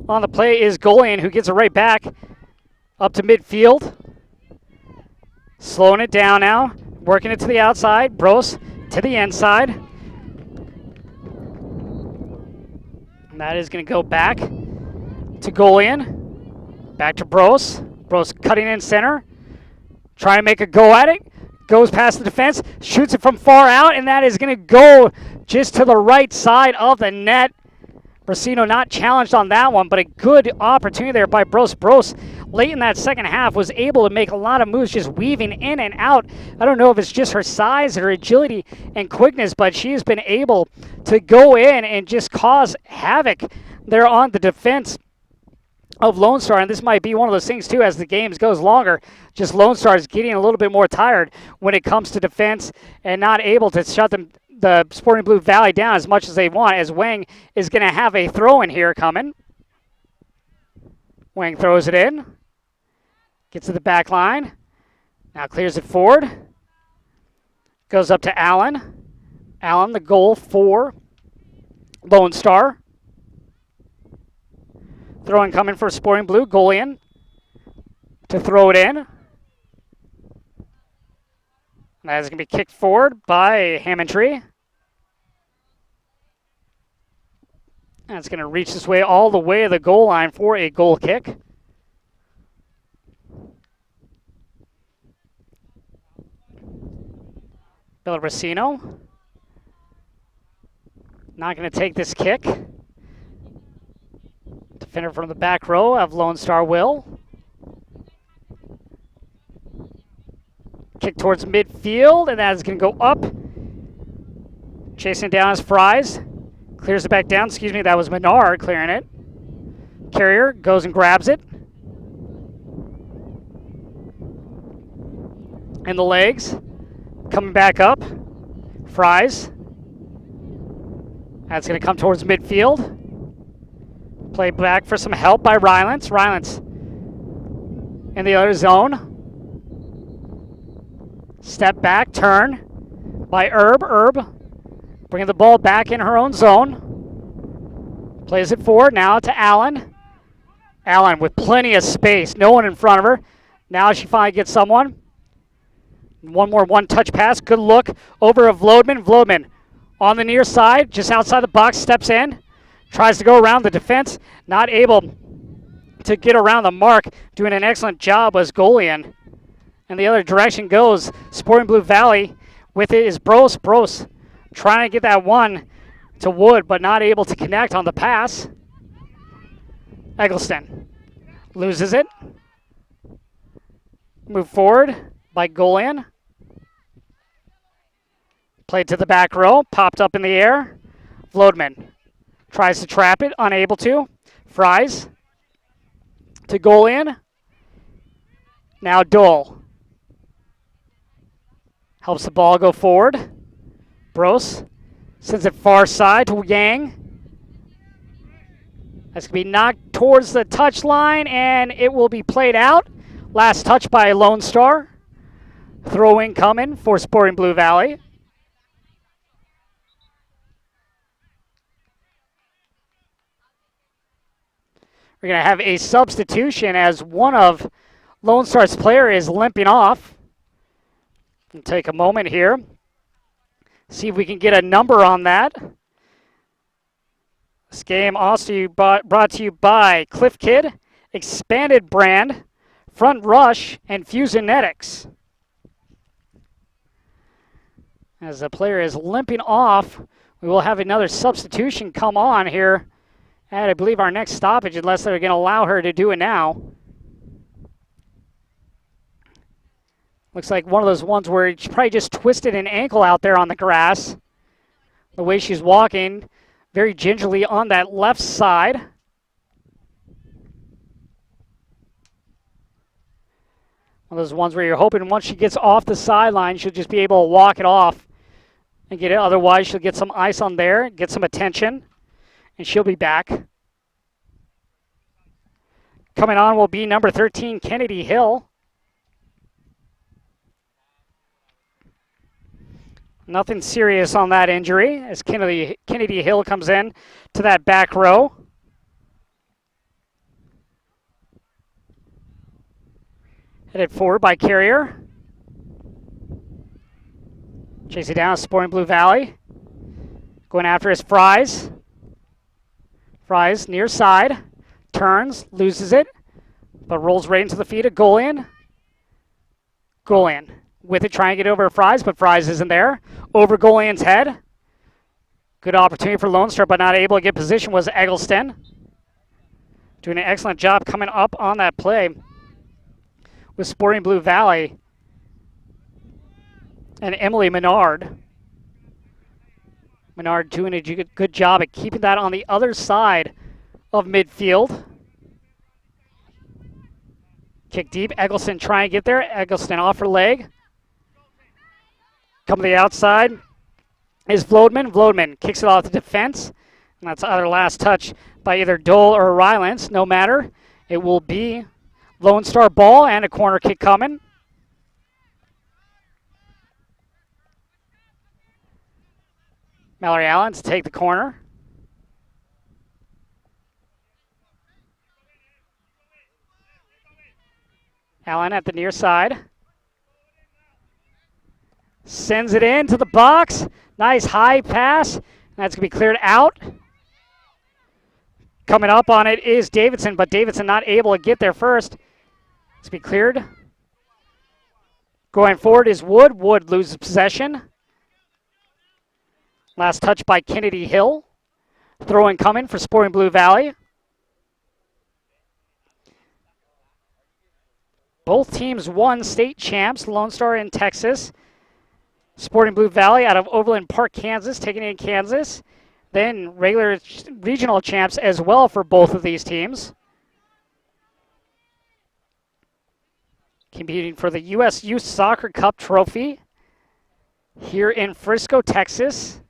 on the play is Golian, who gets it right back up to midfield. Slowing it down now, working it to the outside. Bros to the inside. That is going to go back to Golian. Back to Bros. Bros cutting in center. Trying to make a go at it. Goes past the defense. Shoots it from far out. And that is going to go just to the right side of the net. Brasino not challenged on that one, but a good opportunity there by Bros. Bros late in that second half was able to make a lot of moves, just weaving in and out. I don't know if it's just her size, her agility, and quickness, but she has been able to go in and just cause havoc there on the defense of Lone Star. And this might be one of those things, too, as the game goes longer. Just Lone Star is getting a little bit more tired when it comes to defense and not able to shut the Sporting Blue Valley down as much as they want, as Wang is going to have a throw in here coming. Wang throws it in. Gets to the back line. Now clears it forward. Goes up to Allen. Allen, the goal for Lone Star. Throwing coming for Sporting Blue. Golian to throw it in. That is going to be kicked forward by Hammondtree. And it's going to reach this way all the way to the goal line for a goal kick. Villaricino. Not going to take this kick. Defender from the back row of Lone Star will. Kick towards midfield, and that is going to go up. Chasing down his Fries. Clears it back down. That was Menard clearing it. Carrier goes and grabs it. In the legs. Coming back up. Fries. That's going to come towards midfield. Play back for some help by Rylance. Rylance in the other zone. Step back, turn by Herb. Herb bringing the ball back in her own zone. Plays it forward now to Allen. Allen with plenty of space. No one in front of her. Now she finally gets someone. One more one-touch pass. Good look over of Vlodman. Vlodman on the near side, just outside the box, steps in. Tries to go around the defense. Not able to get around the mark. Doing an excellent job was Golian. And the other direction goes Sporting Blue Valley. With it is Bros. Bros trying to get that one to Wood, but not able to connect on the pass. Eggleston loses it. Move forward by Golian. Played to the back row. Popped up in the air. Vlodman tries to trap it. Unable to. Fries to Golian. Now Dole. Helps the ball go forward. Bros sends it far side to Yang. That's going to be knocked towards the touch line, and it will be played out. Last touch by Lone Star. Throw-in coming for Sporting Blue Valley. We're going to have a substitution as one of Lone Star's player is limping off. We'll take a moment here. See if we can get a number on that. This game also brought to you by Cliff Kid, Expanded Brand, Front Rush, and Fusionetics. As the player is limping off, we will have another substitution come on here at, I believe, our next stoppage, unless they're going to allow her to do it now. Looks like one of those ones where she probably just twisted an ankle out there on the grass. The way she's walking, very gingerly on that left side. One of those ones where you're hoping once she gets off the sideline, she'll just be able to walk it off and get it. Otherwise, she'll get some ice on there, get some attention, and she'll be back. Coming on will be number 13, Kennedy Hill. Nothing serious on that injury as Kennedy Hill comes in to that back row. Headed forward by Carrier. Chasing down Sporting Blue Valley. Going after his Fries. Fries near side. Turns, loses it, but rolls right into the feet of Golian. Golian with it, trying to get over Fries, but Fries isn't there. Over Golian's head. Good opportunity for Lonestar, but not able to get position was Eggleston. Doing an excellent job coming up on that play with Sporting Blue Valley and Emily Menard. Menard doing a good job at keeping that on the other side of midfield. Kick deep. Eggleston trying to get there. Eggleston off her leg. Come to the outside is Vlodman. Vlodman kicks it off the defense. And that's either last touch by either Dole or Rylance. No matter. It will be Lonestar ball and a corner kick coming. Mallory Allen to take the corner. Allen at the near side. Sends it into the box. Nice high pass. That's going to be cleared out. Coming up on it is Davidson, but Davidson not able to get there first. It's be cleared. Going forward is Wood. Wood loses possession. Last touch by Kennedy Hill. Throw in coming for Sporting Blue Valley. Both teams won state champs, Lonestar in Texas. Sporting Blue Valley out of Overland Park, Kansas, taking in Kansas. Then regular regional champs as well for both of these teams. Competing for the USYS Soccer Cup trophy here in Frisco, Texas.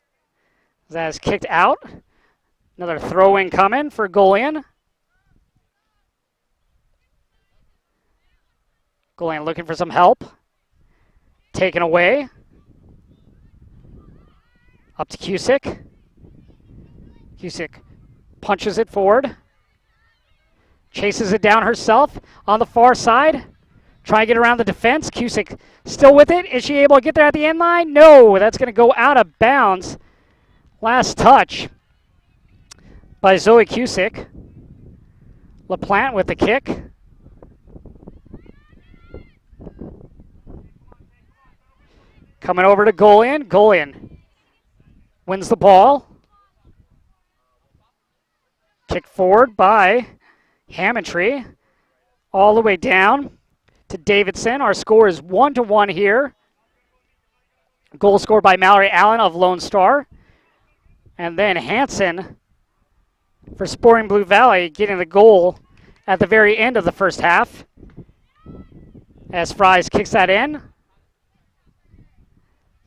That is kicked out. Another throw-in coming for Golian. Golian looking for some help. Taken away. Up to Cusick. Cusick punches it forward. Chases it down herself on the far side. Try to get around the defense. Cusick still with it. Is she able to get there at the end line? No, that's going to go out of bounds. Last touch by Zoe Cusick. LaPlante with the kick. Coming over to Golian. Golian wins the ball. Kick forward by Hammondtree. All the way down to Davidson. Our score is 1-1 here. Goal scored by Mallory Allen of Lonestar. And then Hanson for Sporting Blue Valley getting the goal at the very end of the first half. As Fries kicks that in.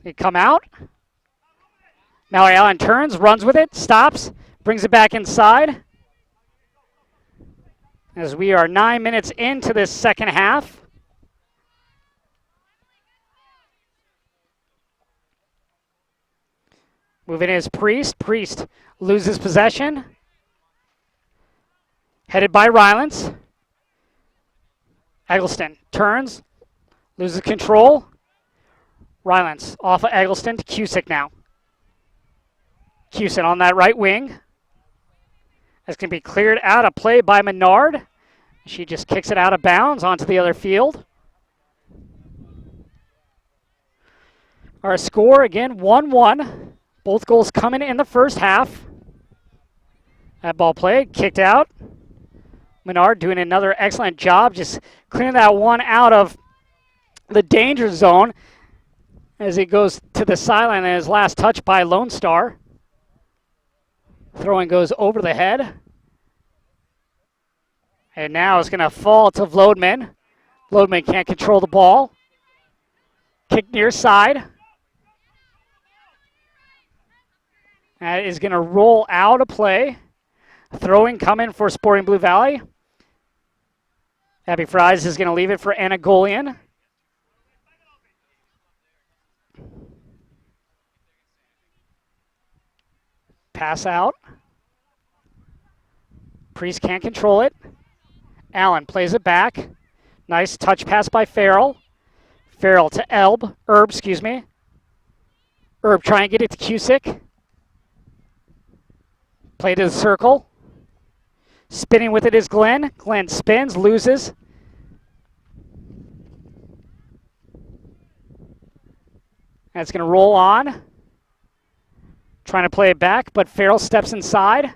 They come out. Mallory Allen turns, runs with it, stops, brings it back inside. As we are 9 minutes into this second half. Moving is Priest. Priest loses possession. Headed by Rylance. Eggleston turns, loses control. Rylance off of Eggleston to Cusick now. Cusick on that right wing. It's going to be cleared out of play by Menard. She just kicks it out of bounds onto the other field. Our score, again, 1-1. Both goals coming in the first half. That ball play, kicked out. Menard doing another excellent job, just clearing that one out of the danger zone as it goes to the sideline and is last touched by Lonestar. Throwing goes over the head. And now it's going to fall to Vlodman. Vlodman can't control the ball. Kick near side. That is going to roll out of play. Throwing coming for Sporting Blue Valley. Abby Fries is going to leave it for Anagolian. Pass out. Priest can't control it. Allen plays it back. Nice touch pass by Farrell. Farrell to Herb, excuse me. Herb trying to get it to Cusick. Play to the circle. Spinning with it is Glenn. Glenn spins, loses. That's going to roll on. Trying to play it back, but Farrell steps inside.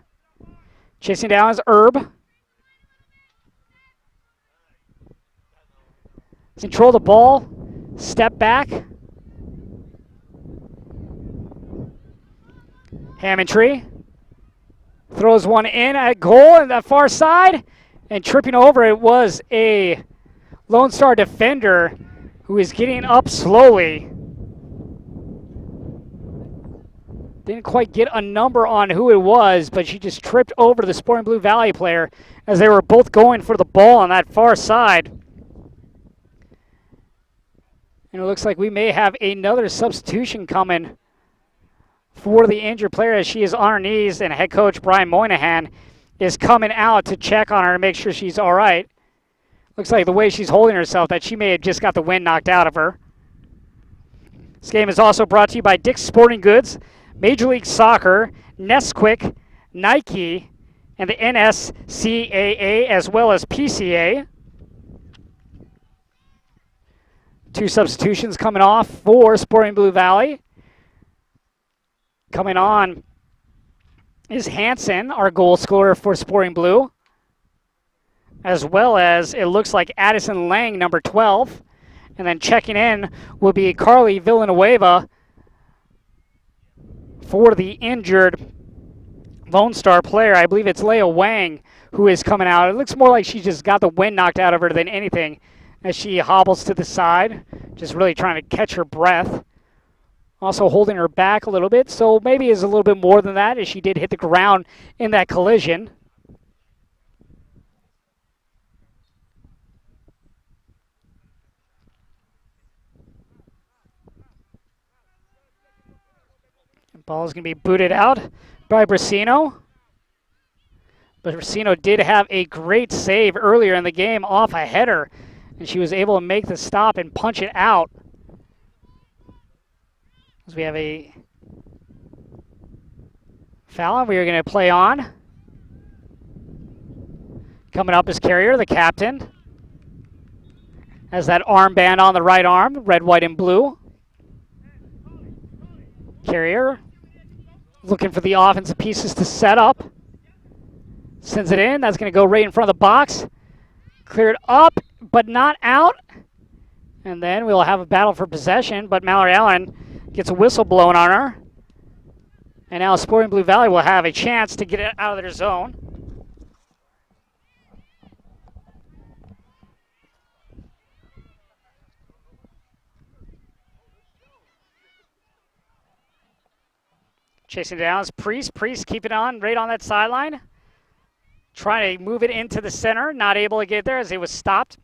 Chasing down is Herb. Control the ball. Step back. Hammondtree throws one in at goal on the far side. And tripping over it was a Lone Star defender who is getting up slowly. Didn't quite get a number on who it was, but she just tripped over the Sporting Blue Valley player as they were both going for the ball on that far side. And it looks like we may have another substitution coming for the injured player as she is on her knees, and head coach Brian Moynihan is coming out to check on her to make sure she's all right. Looks like the way she's holding herself that she may have just got the wind knocked out of her. This game is also brought to you by Dick's Sporting Goods, Major League Soccer, Nesquik, Nike, and the NSCAA, as well as PCA. Two substitutions coming off for Sporting Blue Valley. Coming on is Hansen, our goal scorer for Sporting Blue, as well as it looks like Addison Lang, number 12. And then checking in will be Carly Villanueva for the injured Lone Star player. I believe it's Leia Wang who is coming out. It looks more like she just got the wind knocked out of her than anything as she hobbles to the side, just really trying to catch her breath. Also holding her back a little bit, so maybe is a little bit more than that as she did hit the ground in that collision. Ball is going to be booted out by Brasino. But Brasino did have a great save earlier in the game off a header, and she was able to make the stop and punch it out. As we have a foul we are going to play on. Coming up is Carrier, the captain. Has that armband on the right arm, red, white, and blue. Carrier looking for the offensive pieces to set up. Sends it in. That's going to go right in front of the box. Cleared up, but not out. And then we'll have a battle for possession, but Mallory Allen gets a whistle blown on her. And now Sporting Blue Valley will have a chance to get it out of their zone. Chasing down is Priest. Priest keep it on right on that sideline. Trying to move it into the center. Not able to get there as it was stopped.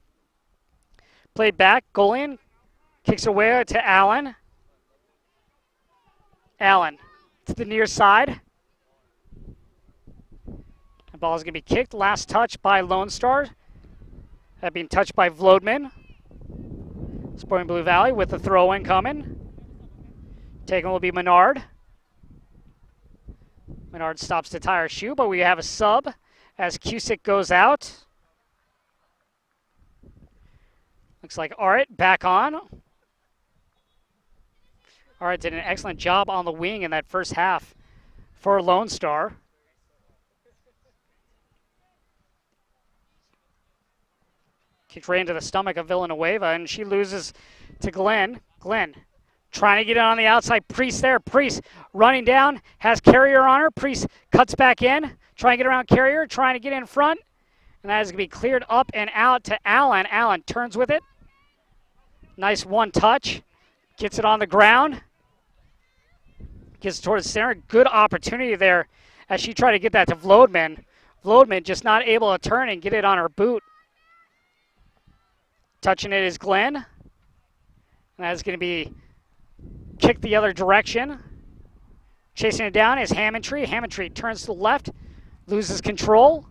Played back. Golian kicks away to Allen. Allen to the near side. The ball is going to be kicked. Last touch by Lone Star. That being touched by Vlodman. Sporting Blue Valley with the throw in coming. Taking will be Menard. Menard stops to tie her shoe, but we have a sub as Cusick goes out. Looks like Art back on. Art did an excellent job on the wing in that first half for Lonestar. Kicked right into the stomach of Villanueva, and she loses to Glenn. Glenn trying to get it on the outside. Priest there. Priest running down. Has Carrier on her. Priest cuts back in. Trying to get around Carrier. Trying to get in front. And that is going to be cleared up and out to Allen. Allen turns with it. Nice one touch. Gets it on the ground. Gets towards center. Good opportunity there as she tried to get that to Vlodman. Vlodman just not able to turn and get it on her boot. Touching it is Glenn. And that's going to be kicked the other direction. Chasing it down is Hammondtree. Hammondtree turns to the left, loses control.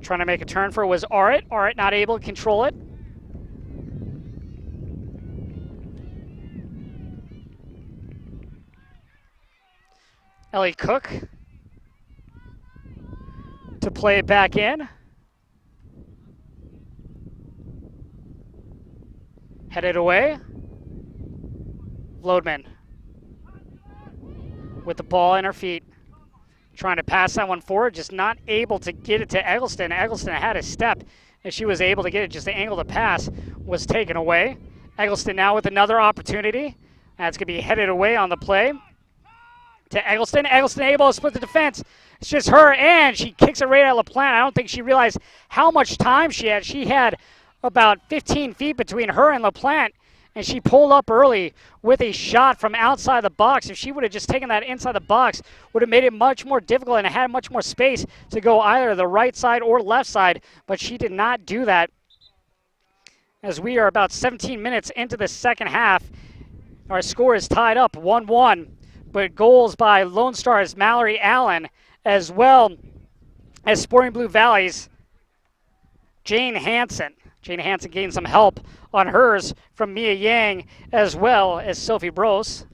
Trying to make a turn for it was Arit. Arit not able to control it. Ellie Cook to play it back in. Headed away. Vlodman with the ball in her feet. Trying to pass that one forward, just not able to get it to Eggleston. Eggleston had a step, and she was able to get it. Just the angle to pass was taken away. Eggleston now with another opportunity. That's going to be headed away on the play to Eggleston. Eggleston able to split the defense. It's just her, and she kicks it right at LaPlante. I don't think she realized how much time she had. She had about 15 feet between her and LaPlante, and she pulled up early with a shot from outside the box. If she would have just taken that inside the box, would have made it much more difficult and had much more space to go either the right side or left side, but she did not do that. As we are about 17 minutes into the second half, our score is tied up 1-1, but goals by Lone Star's Mallory Allen, as well as Sporting Blue Valley's Jane Hansen. Jane Hansen gained some help on hers from Mia Yang, as well as Sophie Brose.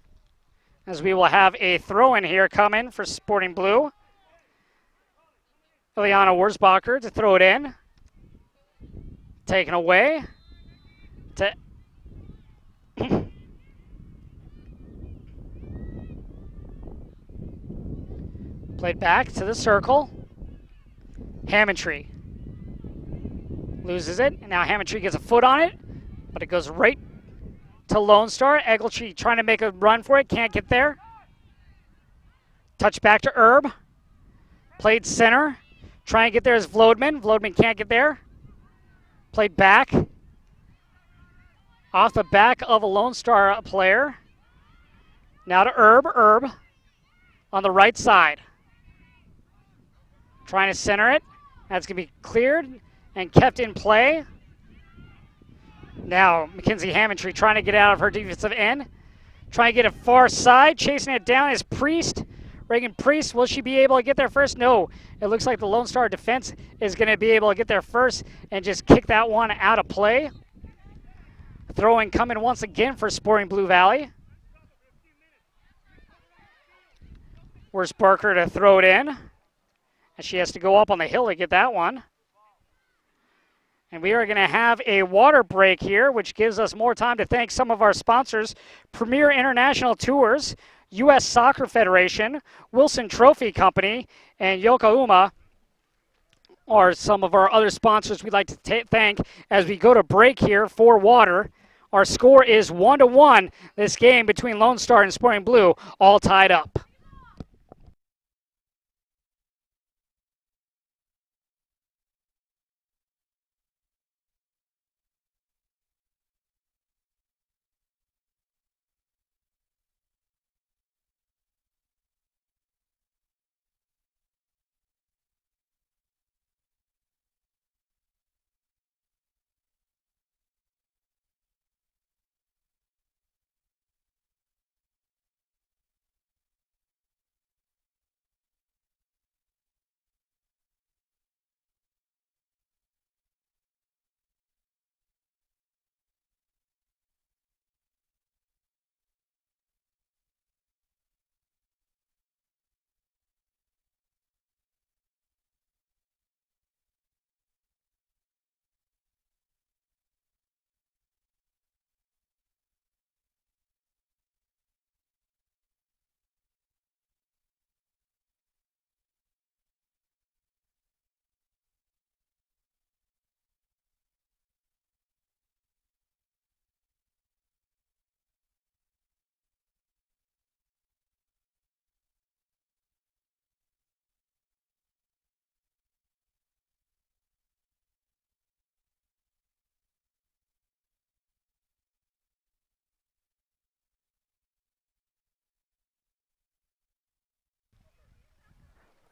As we will have a throw-in here coming for Sporting Blue. Ileana Wurzbacher to throw it in. Taken away to played back to the circle. Hammondtree loses it, and now Hammondtree gets a foot on it, but it goes right to Lone Star. Eggleston trying to make a run for it, can't get there. Touch back to Herb. Played center. Trying to get there is Vlodman. Vlodman can't get there. Played back. Off the back of a Lone Star player. Now to Herb. Herb on the right side. Trying to center it. That's going to be cleared and kept in play. Now Mackenzie Hammondtree trying to get out of her defensive end. Trying to get it far side. Chasing it down is Priest. Reagan Priest, will she be able to get there first? No. It looks like the Lone Star defense is going to be able to get there first and just kick that one out of play. Throwing coming once again for Sporting Blue Valley. Where's Barker to throw it in? And she has to go up on the hill to get that one. And we are going to have a water break here, which gives us more time to thank some of our sponsors. Premier International Tours, U.S. Soccer Federation, Wilson Trophy Company, and Yokohama are some of our other sponsors we'd like to thank as we go to break here for water. Our score is 1-1, this game between Lone Star and Sporting Blue, all tied up.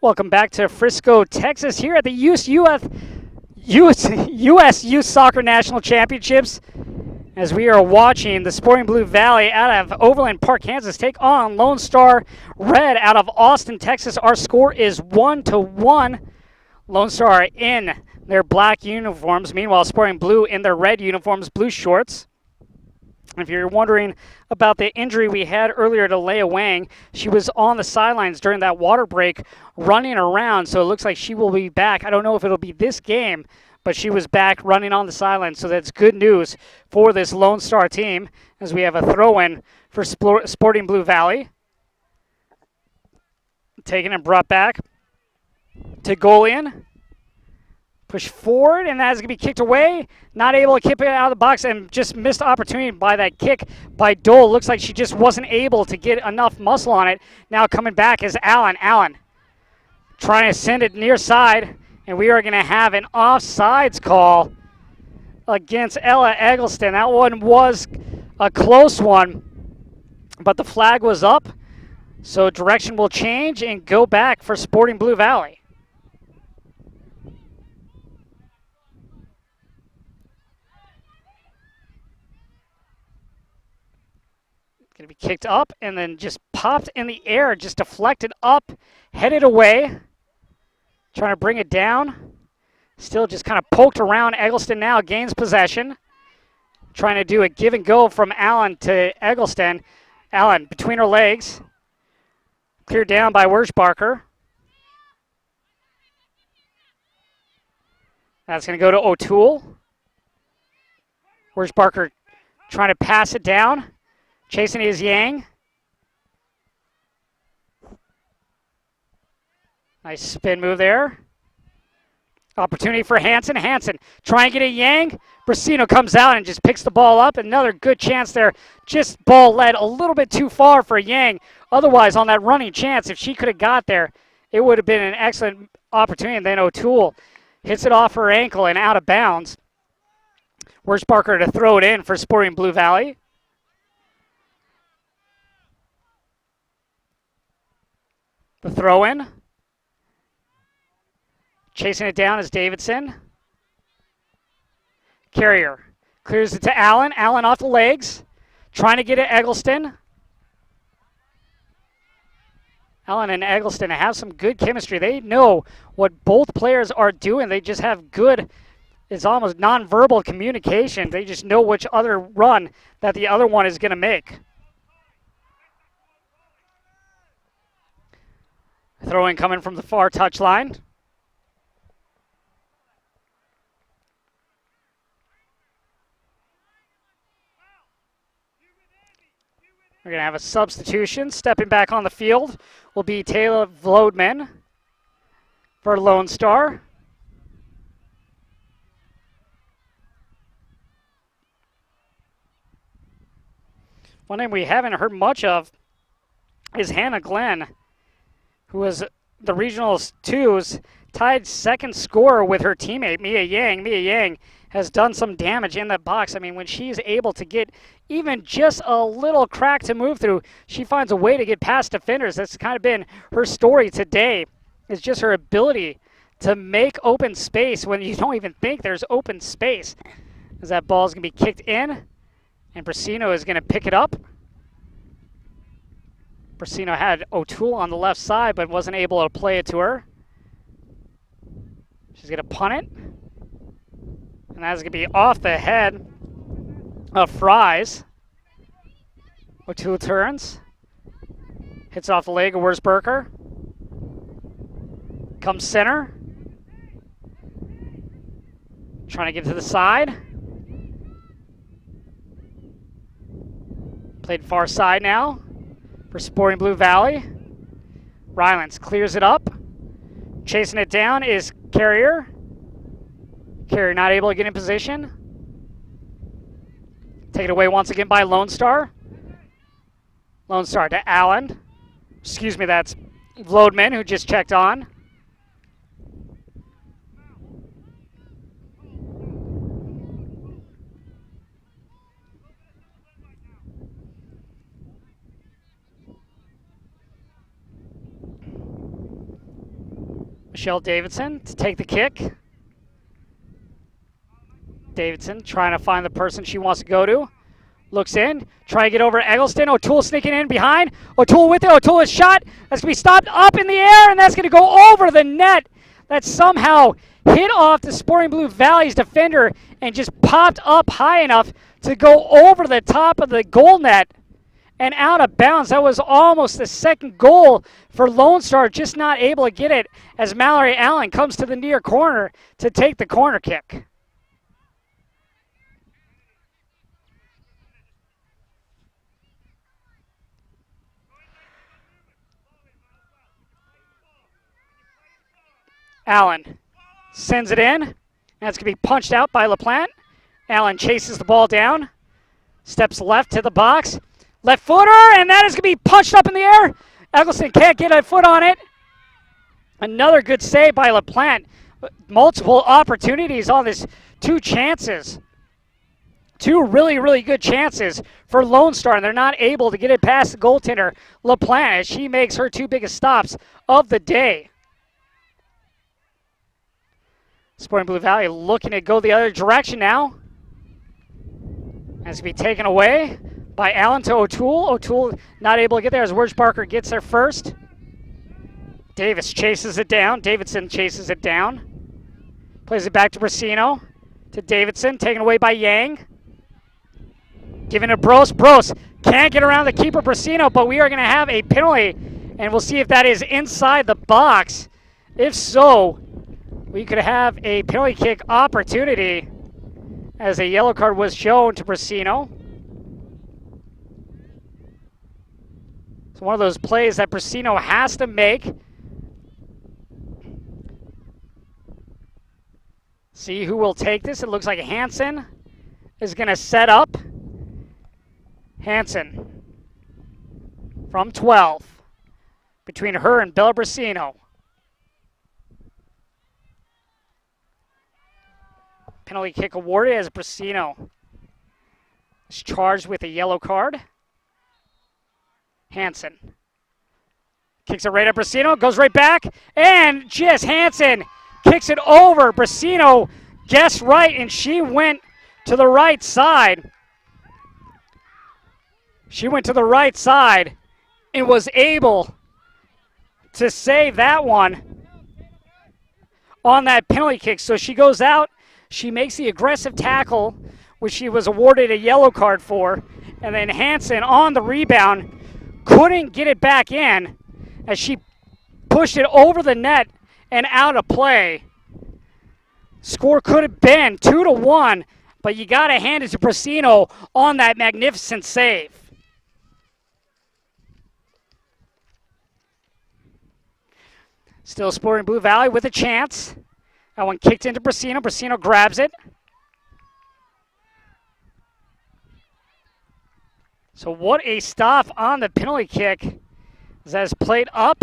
Welcome back to Frisco, Texas, here at the US Youth Soccer National Championships, as we are watching the Sporting Blue Valley out of Overland Park, Kansas, take on Lonestar Red out of Austin, Texas. Our score is 1-1. Lonestar in their black uniforms, meanwhile Sporting Blue in their red uniforms, blue shorts. If you're wondering about the injury we had earlier to Leia Wang, she was on the sidelines during that water break running around, so it looks like she will be back. I don't know if it'll be this game, but she was back running on the sidelines, so that's good news for this Lone Star team as we have a throw-in for Sporting Blue Valley. Taken and brought back to Golian. Push forward, and that is going to be kicked away. Not able to keep it out of the box, and just missed opportunity by that kick by Dole. Looks like she just wasn't able to get enough muscle on it. Now coming back is Allen. Allen trying to send it near side, and we are going to have an offsides call against Ella Eggleston. That one was a close one, but the flag was up, so direction will change and go back for Sporting Blue Valley. Going to be kicked up and then just popped in the air, just deflected up, headed away. Trying to bring it down. Still just kind of poked around. Eggleston now gains possession. Trying to do a give and go from Allen to Eggleston. Allen between her legs. Cleared down by Werschbarker. That's going to go to O'Toole. Werschbarker trying to pass it down. Chasing is Yang. Nice spin move there. Opportunity for Hansen. Hansen trying to get a Yang. Brasino comes out and just picks the ball up. Another good chance there. Just ball led a little bit too far for Yang. Otherwise, on that running chance, if she could have got there, it would have been an excellent opportunity. And then O'Toole hits it off her ankle and out of bounds. Werschbarker to throw it in for Sporting Blue Valley. The throw-in. Chasing it down is Davidson. Carrier clears it to Allen. Allen off the legs. Trying to get it Eggleston. Allen and Eggleston have some good chemistry. They know what both players are doing. They just have good, it's almost nonverbal communication. They just know which other run that the other one is going to make. Throw-in coming from the far touchline. We're going to have a substitution. Stepping back on the field will be Taylor Vlodman for Lone Star. One name we haven't heard much of is Hannah Glenn, who was the Regionals 2's tied second scorer with her teammate, Mia Yang. Mia Yang has done some damage in the box. I mean, when she's able to get even just a little crack to move through, she finds a way to get past defenders. That's kind of been her story today, is just her ability to make open space when you don't even think there's open space. As that ball is going to be kicked in, and Brasino is going to pick it up. Brasino had O'Toole on the left side, but wasn't able to play it to her. She's going to punt it. And that's going to be off the head of Fries. O'Toole turns. Hits off the leg of Werschbarker. Comes center. Trying to get to the side. Played far side now for Sporting Blue Valley. Rylance clears it up. Chasing it down is Carrier. Carrier not able to get in position. Taken away once again by Lone Star. Lone Star to Allen. Excuse me, that's Vlodman who just checked on. Michelle Davidson to take the kick. Davidson trying to find the person she wants to go to. Looks in, trying to get over to Eggleston. O'Toole sneaking in behind. O'Toole with it. O'Toole is shot. That's going to be stopped up in the air, and that's going to go over the net. That somehow hit off the Sporting Blue Valley's defender and just popped up high enough to go over the top of the goal net and out of bounds. That was almost the second goal for Lonestar, just not able to get it as Mallory Allen comes to the near corner to take the corner kick. Allen sends it in. That's going to be punched out by LaPlante. Allen chases the ball down. Steps left to the box. Left footer, and that is going to be punched up in the air. Eggleston can't get a foot on it. Another good save by LaPlante. Multiple opportunities on this. 2 chances. 2 really, really good chances for Lone Star, and they're not able to get it past the goaltender, LaPlante, as she makes her 2 biggest stops of the day. Sporting Blue Valley looking to go the other direction now. Has to be taken away by Allen to O'Toole. O'Toole not able to get there as Wirschbarker gets there first. Davis chases it down. Davidson chases it down. Plays it back to Brasino. To Davidson, taken away by Yang. Giving it Bros. Bros can't get around the keeper Brasino, but we are going to have a penalty, and we'll see if that is inside the box. If so, we could have a penalty kick opportunity as a yellow card was shown to Brasino. It's one of those plays that Brasino has to make. See who will take this. It looks like Hansen is going to set up. Hansen from 12 between her and Bella Brasino. Penalty kick awarded as Brasino is charged with a yellow card. Hansen kicks it right at Brasino, goes right back, and just Hansen kicks it over. Brasino guessed right, and she went to the right side. She went to the right side and was able to save that one on that penalty kick. So she goes out. She makes the aggressive tackle, which she was awarded a yellow card for. And then Hansen on the rebound couldn't get it back in as she pushed it over the net and out of play. Score could have been 2-1, but you got to hand it to Brasino on that magnificent save. Still Sporting Blue Valley with a chance. That one kicked into Brasino. Brasino grabs it. So what a stop on the penalty kick. That is played up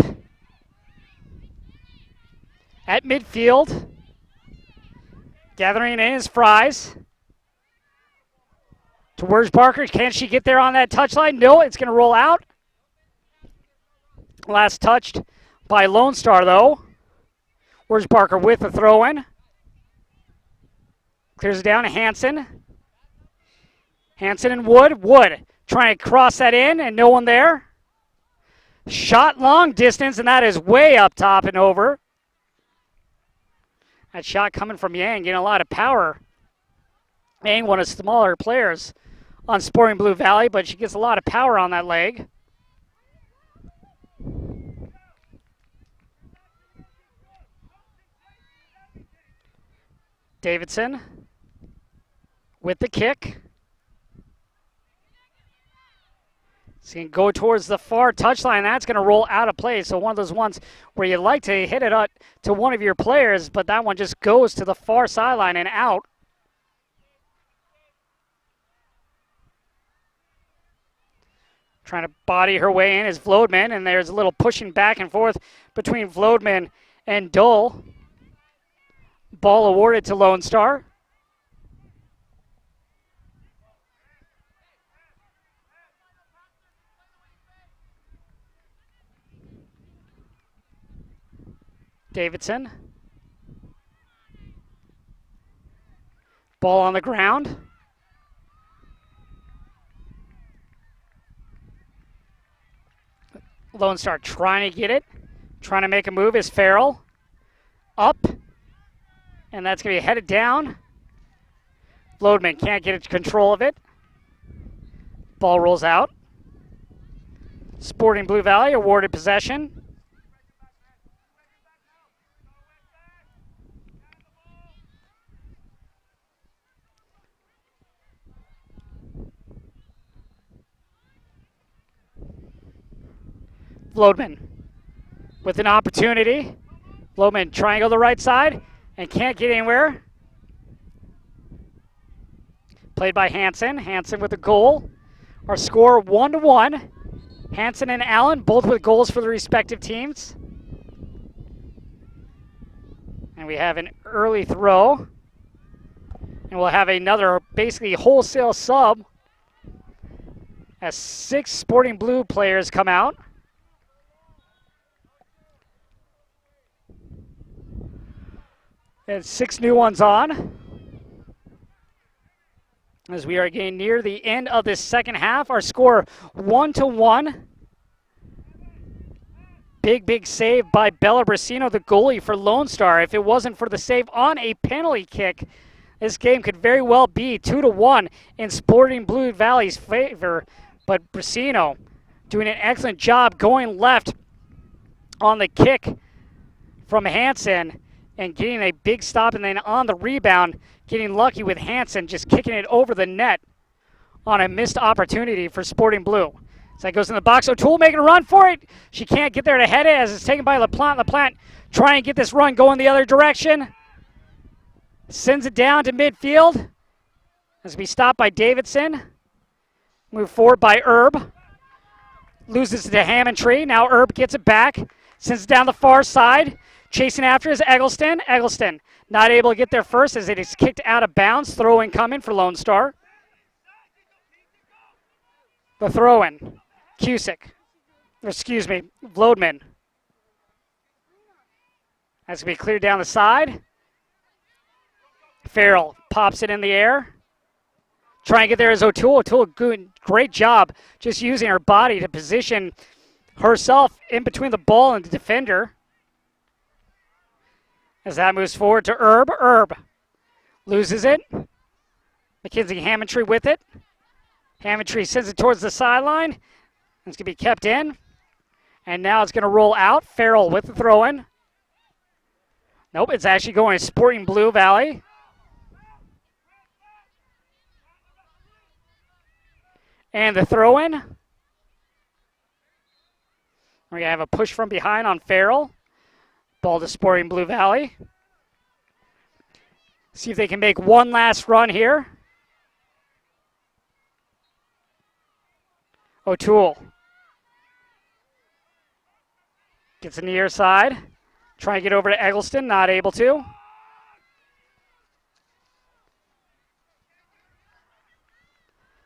at midfield. Gathering in his fries. To Wirschbarker. Can she get there on that touchline? No, it's going to roll out. Last touched by Lone Star, though. Wirschbarker with the throw-in. Clears it down to Hansen. Hansen and Wood. Wood trying to cross that in, and no one there. Shot long distance, and that is way up top and over. That shot coming from Yang, getting a lot of power. Yang, one of the smaller players on Sporting Blue Valley, but she gets a lot of power on that leg. Davidson with the kick. It's going to go towards the far touchline. That's going to roll out of play. So one of those ones where you like to hit it up to one of your players, but that one just goes to the far sideline and out. Trying to body her way in is Vlodman, and there's a little pushing back and forth between Vlodman and Dole. Ball awarded to Lone Star. Davidson. Ball on the ground. Lonestar trying to get it. Trying to make a move is Farrell. Up. And that's going to be headed down. Lodeman can't get control of it. Ball rolls out. Sporting Blue Valley awarded possession. Lodeman with an opportunity. Lodeman trying to go to the right side and can't get anywhere. Played by Hansen. Hansen with a goal. Our score 1-1. Hansen and Allen both with goals for the respective teams. And we have an early throw. And we'll have another basically wholesale sub as 6 Sporting Blue players come out. And 6 new ones on. As we are getting near the end of this second half, our score 1-1. Big save by Bella Brasino, the goalie for Lonestar. If it wasn't for the save on a penalty kick, this game could very well be 2-1 in Sporting Blue Valley's favor. But Brasino doing an excellent job going left on the kick from Hansen and getting a big stop, and then on the rebound, getting lucky with Hansen just kicking it over the net on a missed opportunity for Sporting Blue. So that goes in the box. O'Toole making a run for it. She can't get there to head it as it's taken by LaPlante. LaPlante trying to get this run going the other direction. Sends it down to midfield as we stop by Davidson. Move forward by Erb. Loses it to Hammondtree. Now Erb gets it back. Sends it down the far side. Chasing after is Eggleston. Eggleston not able to get there first as it is kicked out of bounds. Throw-in coming for Lonestar. The throw-in. Lodeman. That's going to be cleared down the side. Farrell pops it in the air. Trying to get there is O'Toole. O'Toole doing great job just using her body to position herself in between the ball and the defender. As that moves forward to Erb. Erb loses it. Mackenzie Hammondtree with it. Hammondtree sends it towards the sideline. It's going to be kept in. And now it's going to roll out. Farrell with the throw-in. Nope, it's actually going to Sporting Blue Valley. And the throw-in. We're going to have a push from behind on Farrell. Ball to Sporting Blue Valley. See if they can make one last run here. O'Toole gets in the near side. Trying to get over to Eggleston, not able to.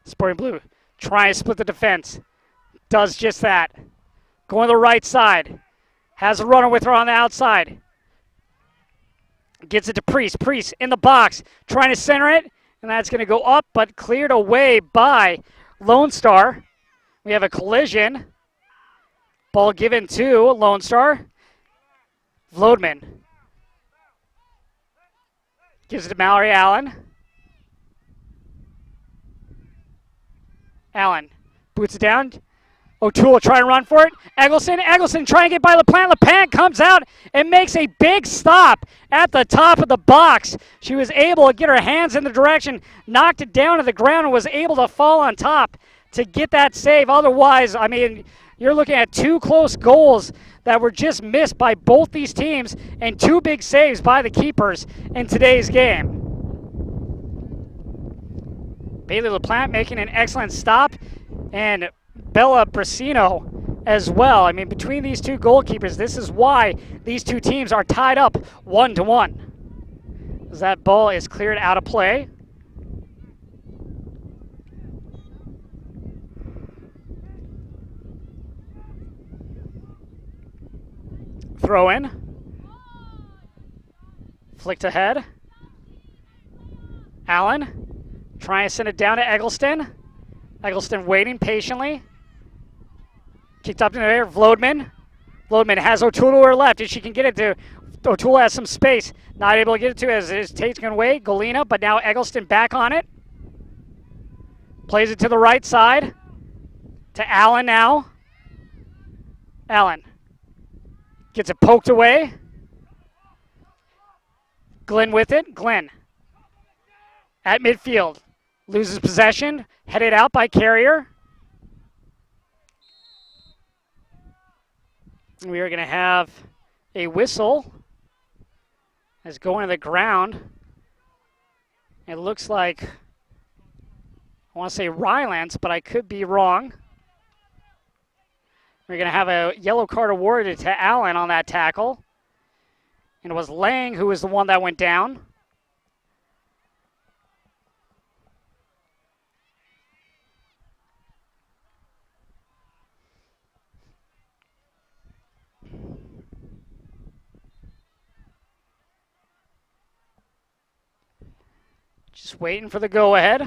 Sporting Blue trying to split the defense. Does just that. Going to the right side. Has a runner with her on the outside. Gets it to Priest. Priest in the box. Trying to center it. And that's going to go up, but cleared away by Lonestar. We have a collision. Ball given to Lonestar. Lodeman. Gives it to Mallory Allen. Allen boots it down. O'Toole trying to run for it. Eggleston trying to get by LaPlante. LaPlante comes out and makes a big stop at the top of the box. She was able to get her hands in the direction, knocked it down to the ground, and was able to fall on top to get that save. Otherwise, I mean, you're looking at 2 close goals that were just missed by both these teams and 2 big saves by the keepers in today's game. Bailey LaPlante making an excellent stop, and Bella Brasino as well. I mean, between these 2 goalkeepers, this is why these 2 teams are tied up 1-1. As that ball is cleared out of play. Throw in. Flicked ahead. Allen trying to send it down to Eggleston. Eggleston waiting patiently. Kicked up in the air. Vlodman. Vlodman has O'Toole to her left. If she can get it to, O'Toole has some space. Not able to get it to as is taken away. Galena, but now Eggleston back on it. Plays it to the right side. To Allen now. Allen gets it poked away. Glenn with it. Glenn at midfield. Loses possession. Headed out by Carrier. We are going to have a whistle as going to the ground. It looks like, I want to say Rylance, but I could be wrong. We're going to have a yellow card awarded to Allen on that tackle. And it was Lang who was the one that went down. Just waiting for the go-ahead.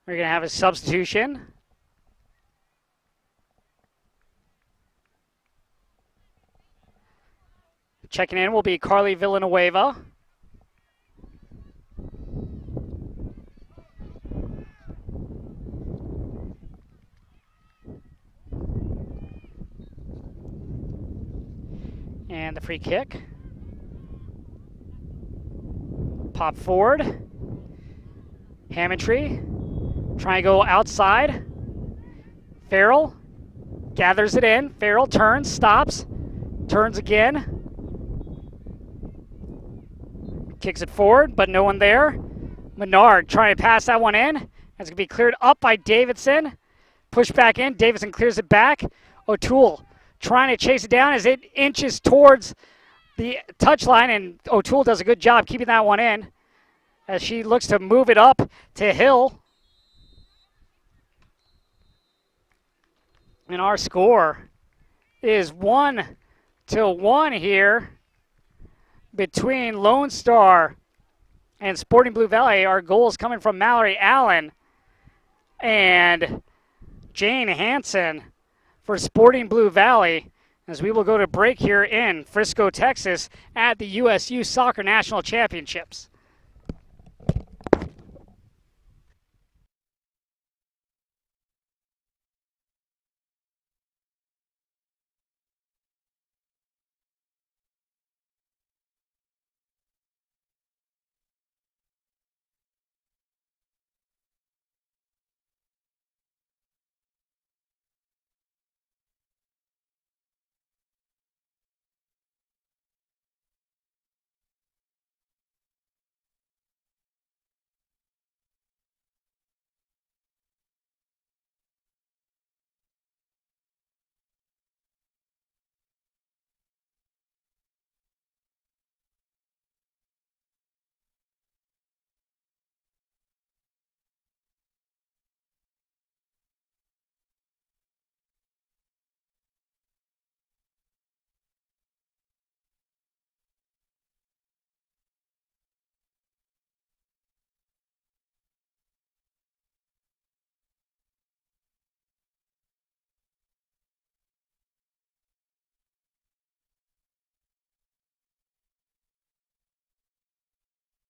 We're going to have a substitution. Checking in will be Carly Villanueva. And the free kick. Pop forward. Hammondtree. Trying to go outside. Farrell gathers it in. Farrell turns, stops, turns again. Kicks it forward, but no one there. Menard trying to pass that one in. That's going to be cleared up by Davidson. Push back in. Davidson clears it back. O'Toole trying to chase it down as it inches towards the touchline, and O'Toole does a good job keeping that one in as she looks to move it up to Hill. And our score is 1-1 here between Lonestar and Sporting Blue Valley. Our goals coming from Mallory Allen and Jane Hansen for Sporting Blue Valley, as we will go to break here in Frisco, Texas at the USU Soccer National Championships.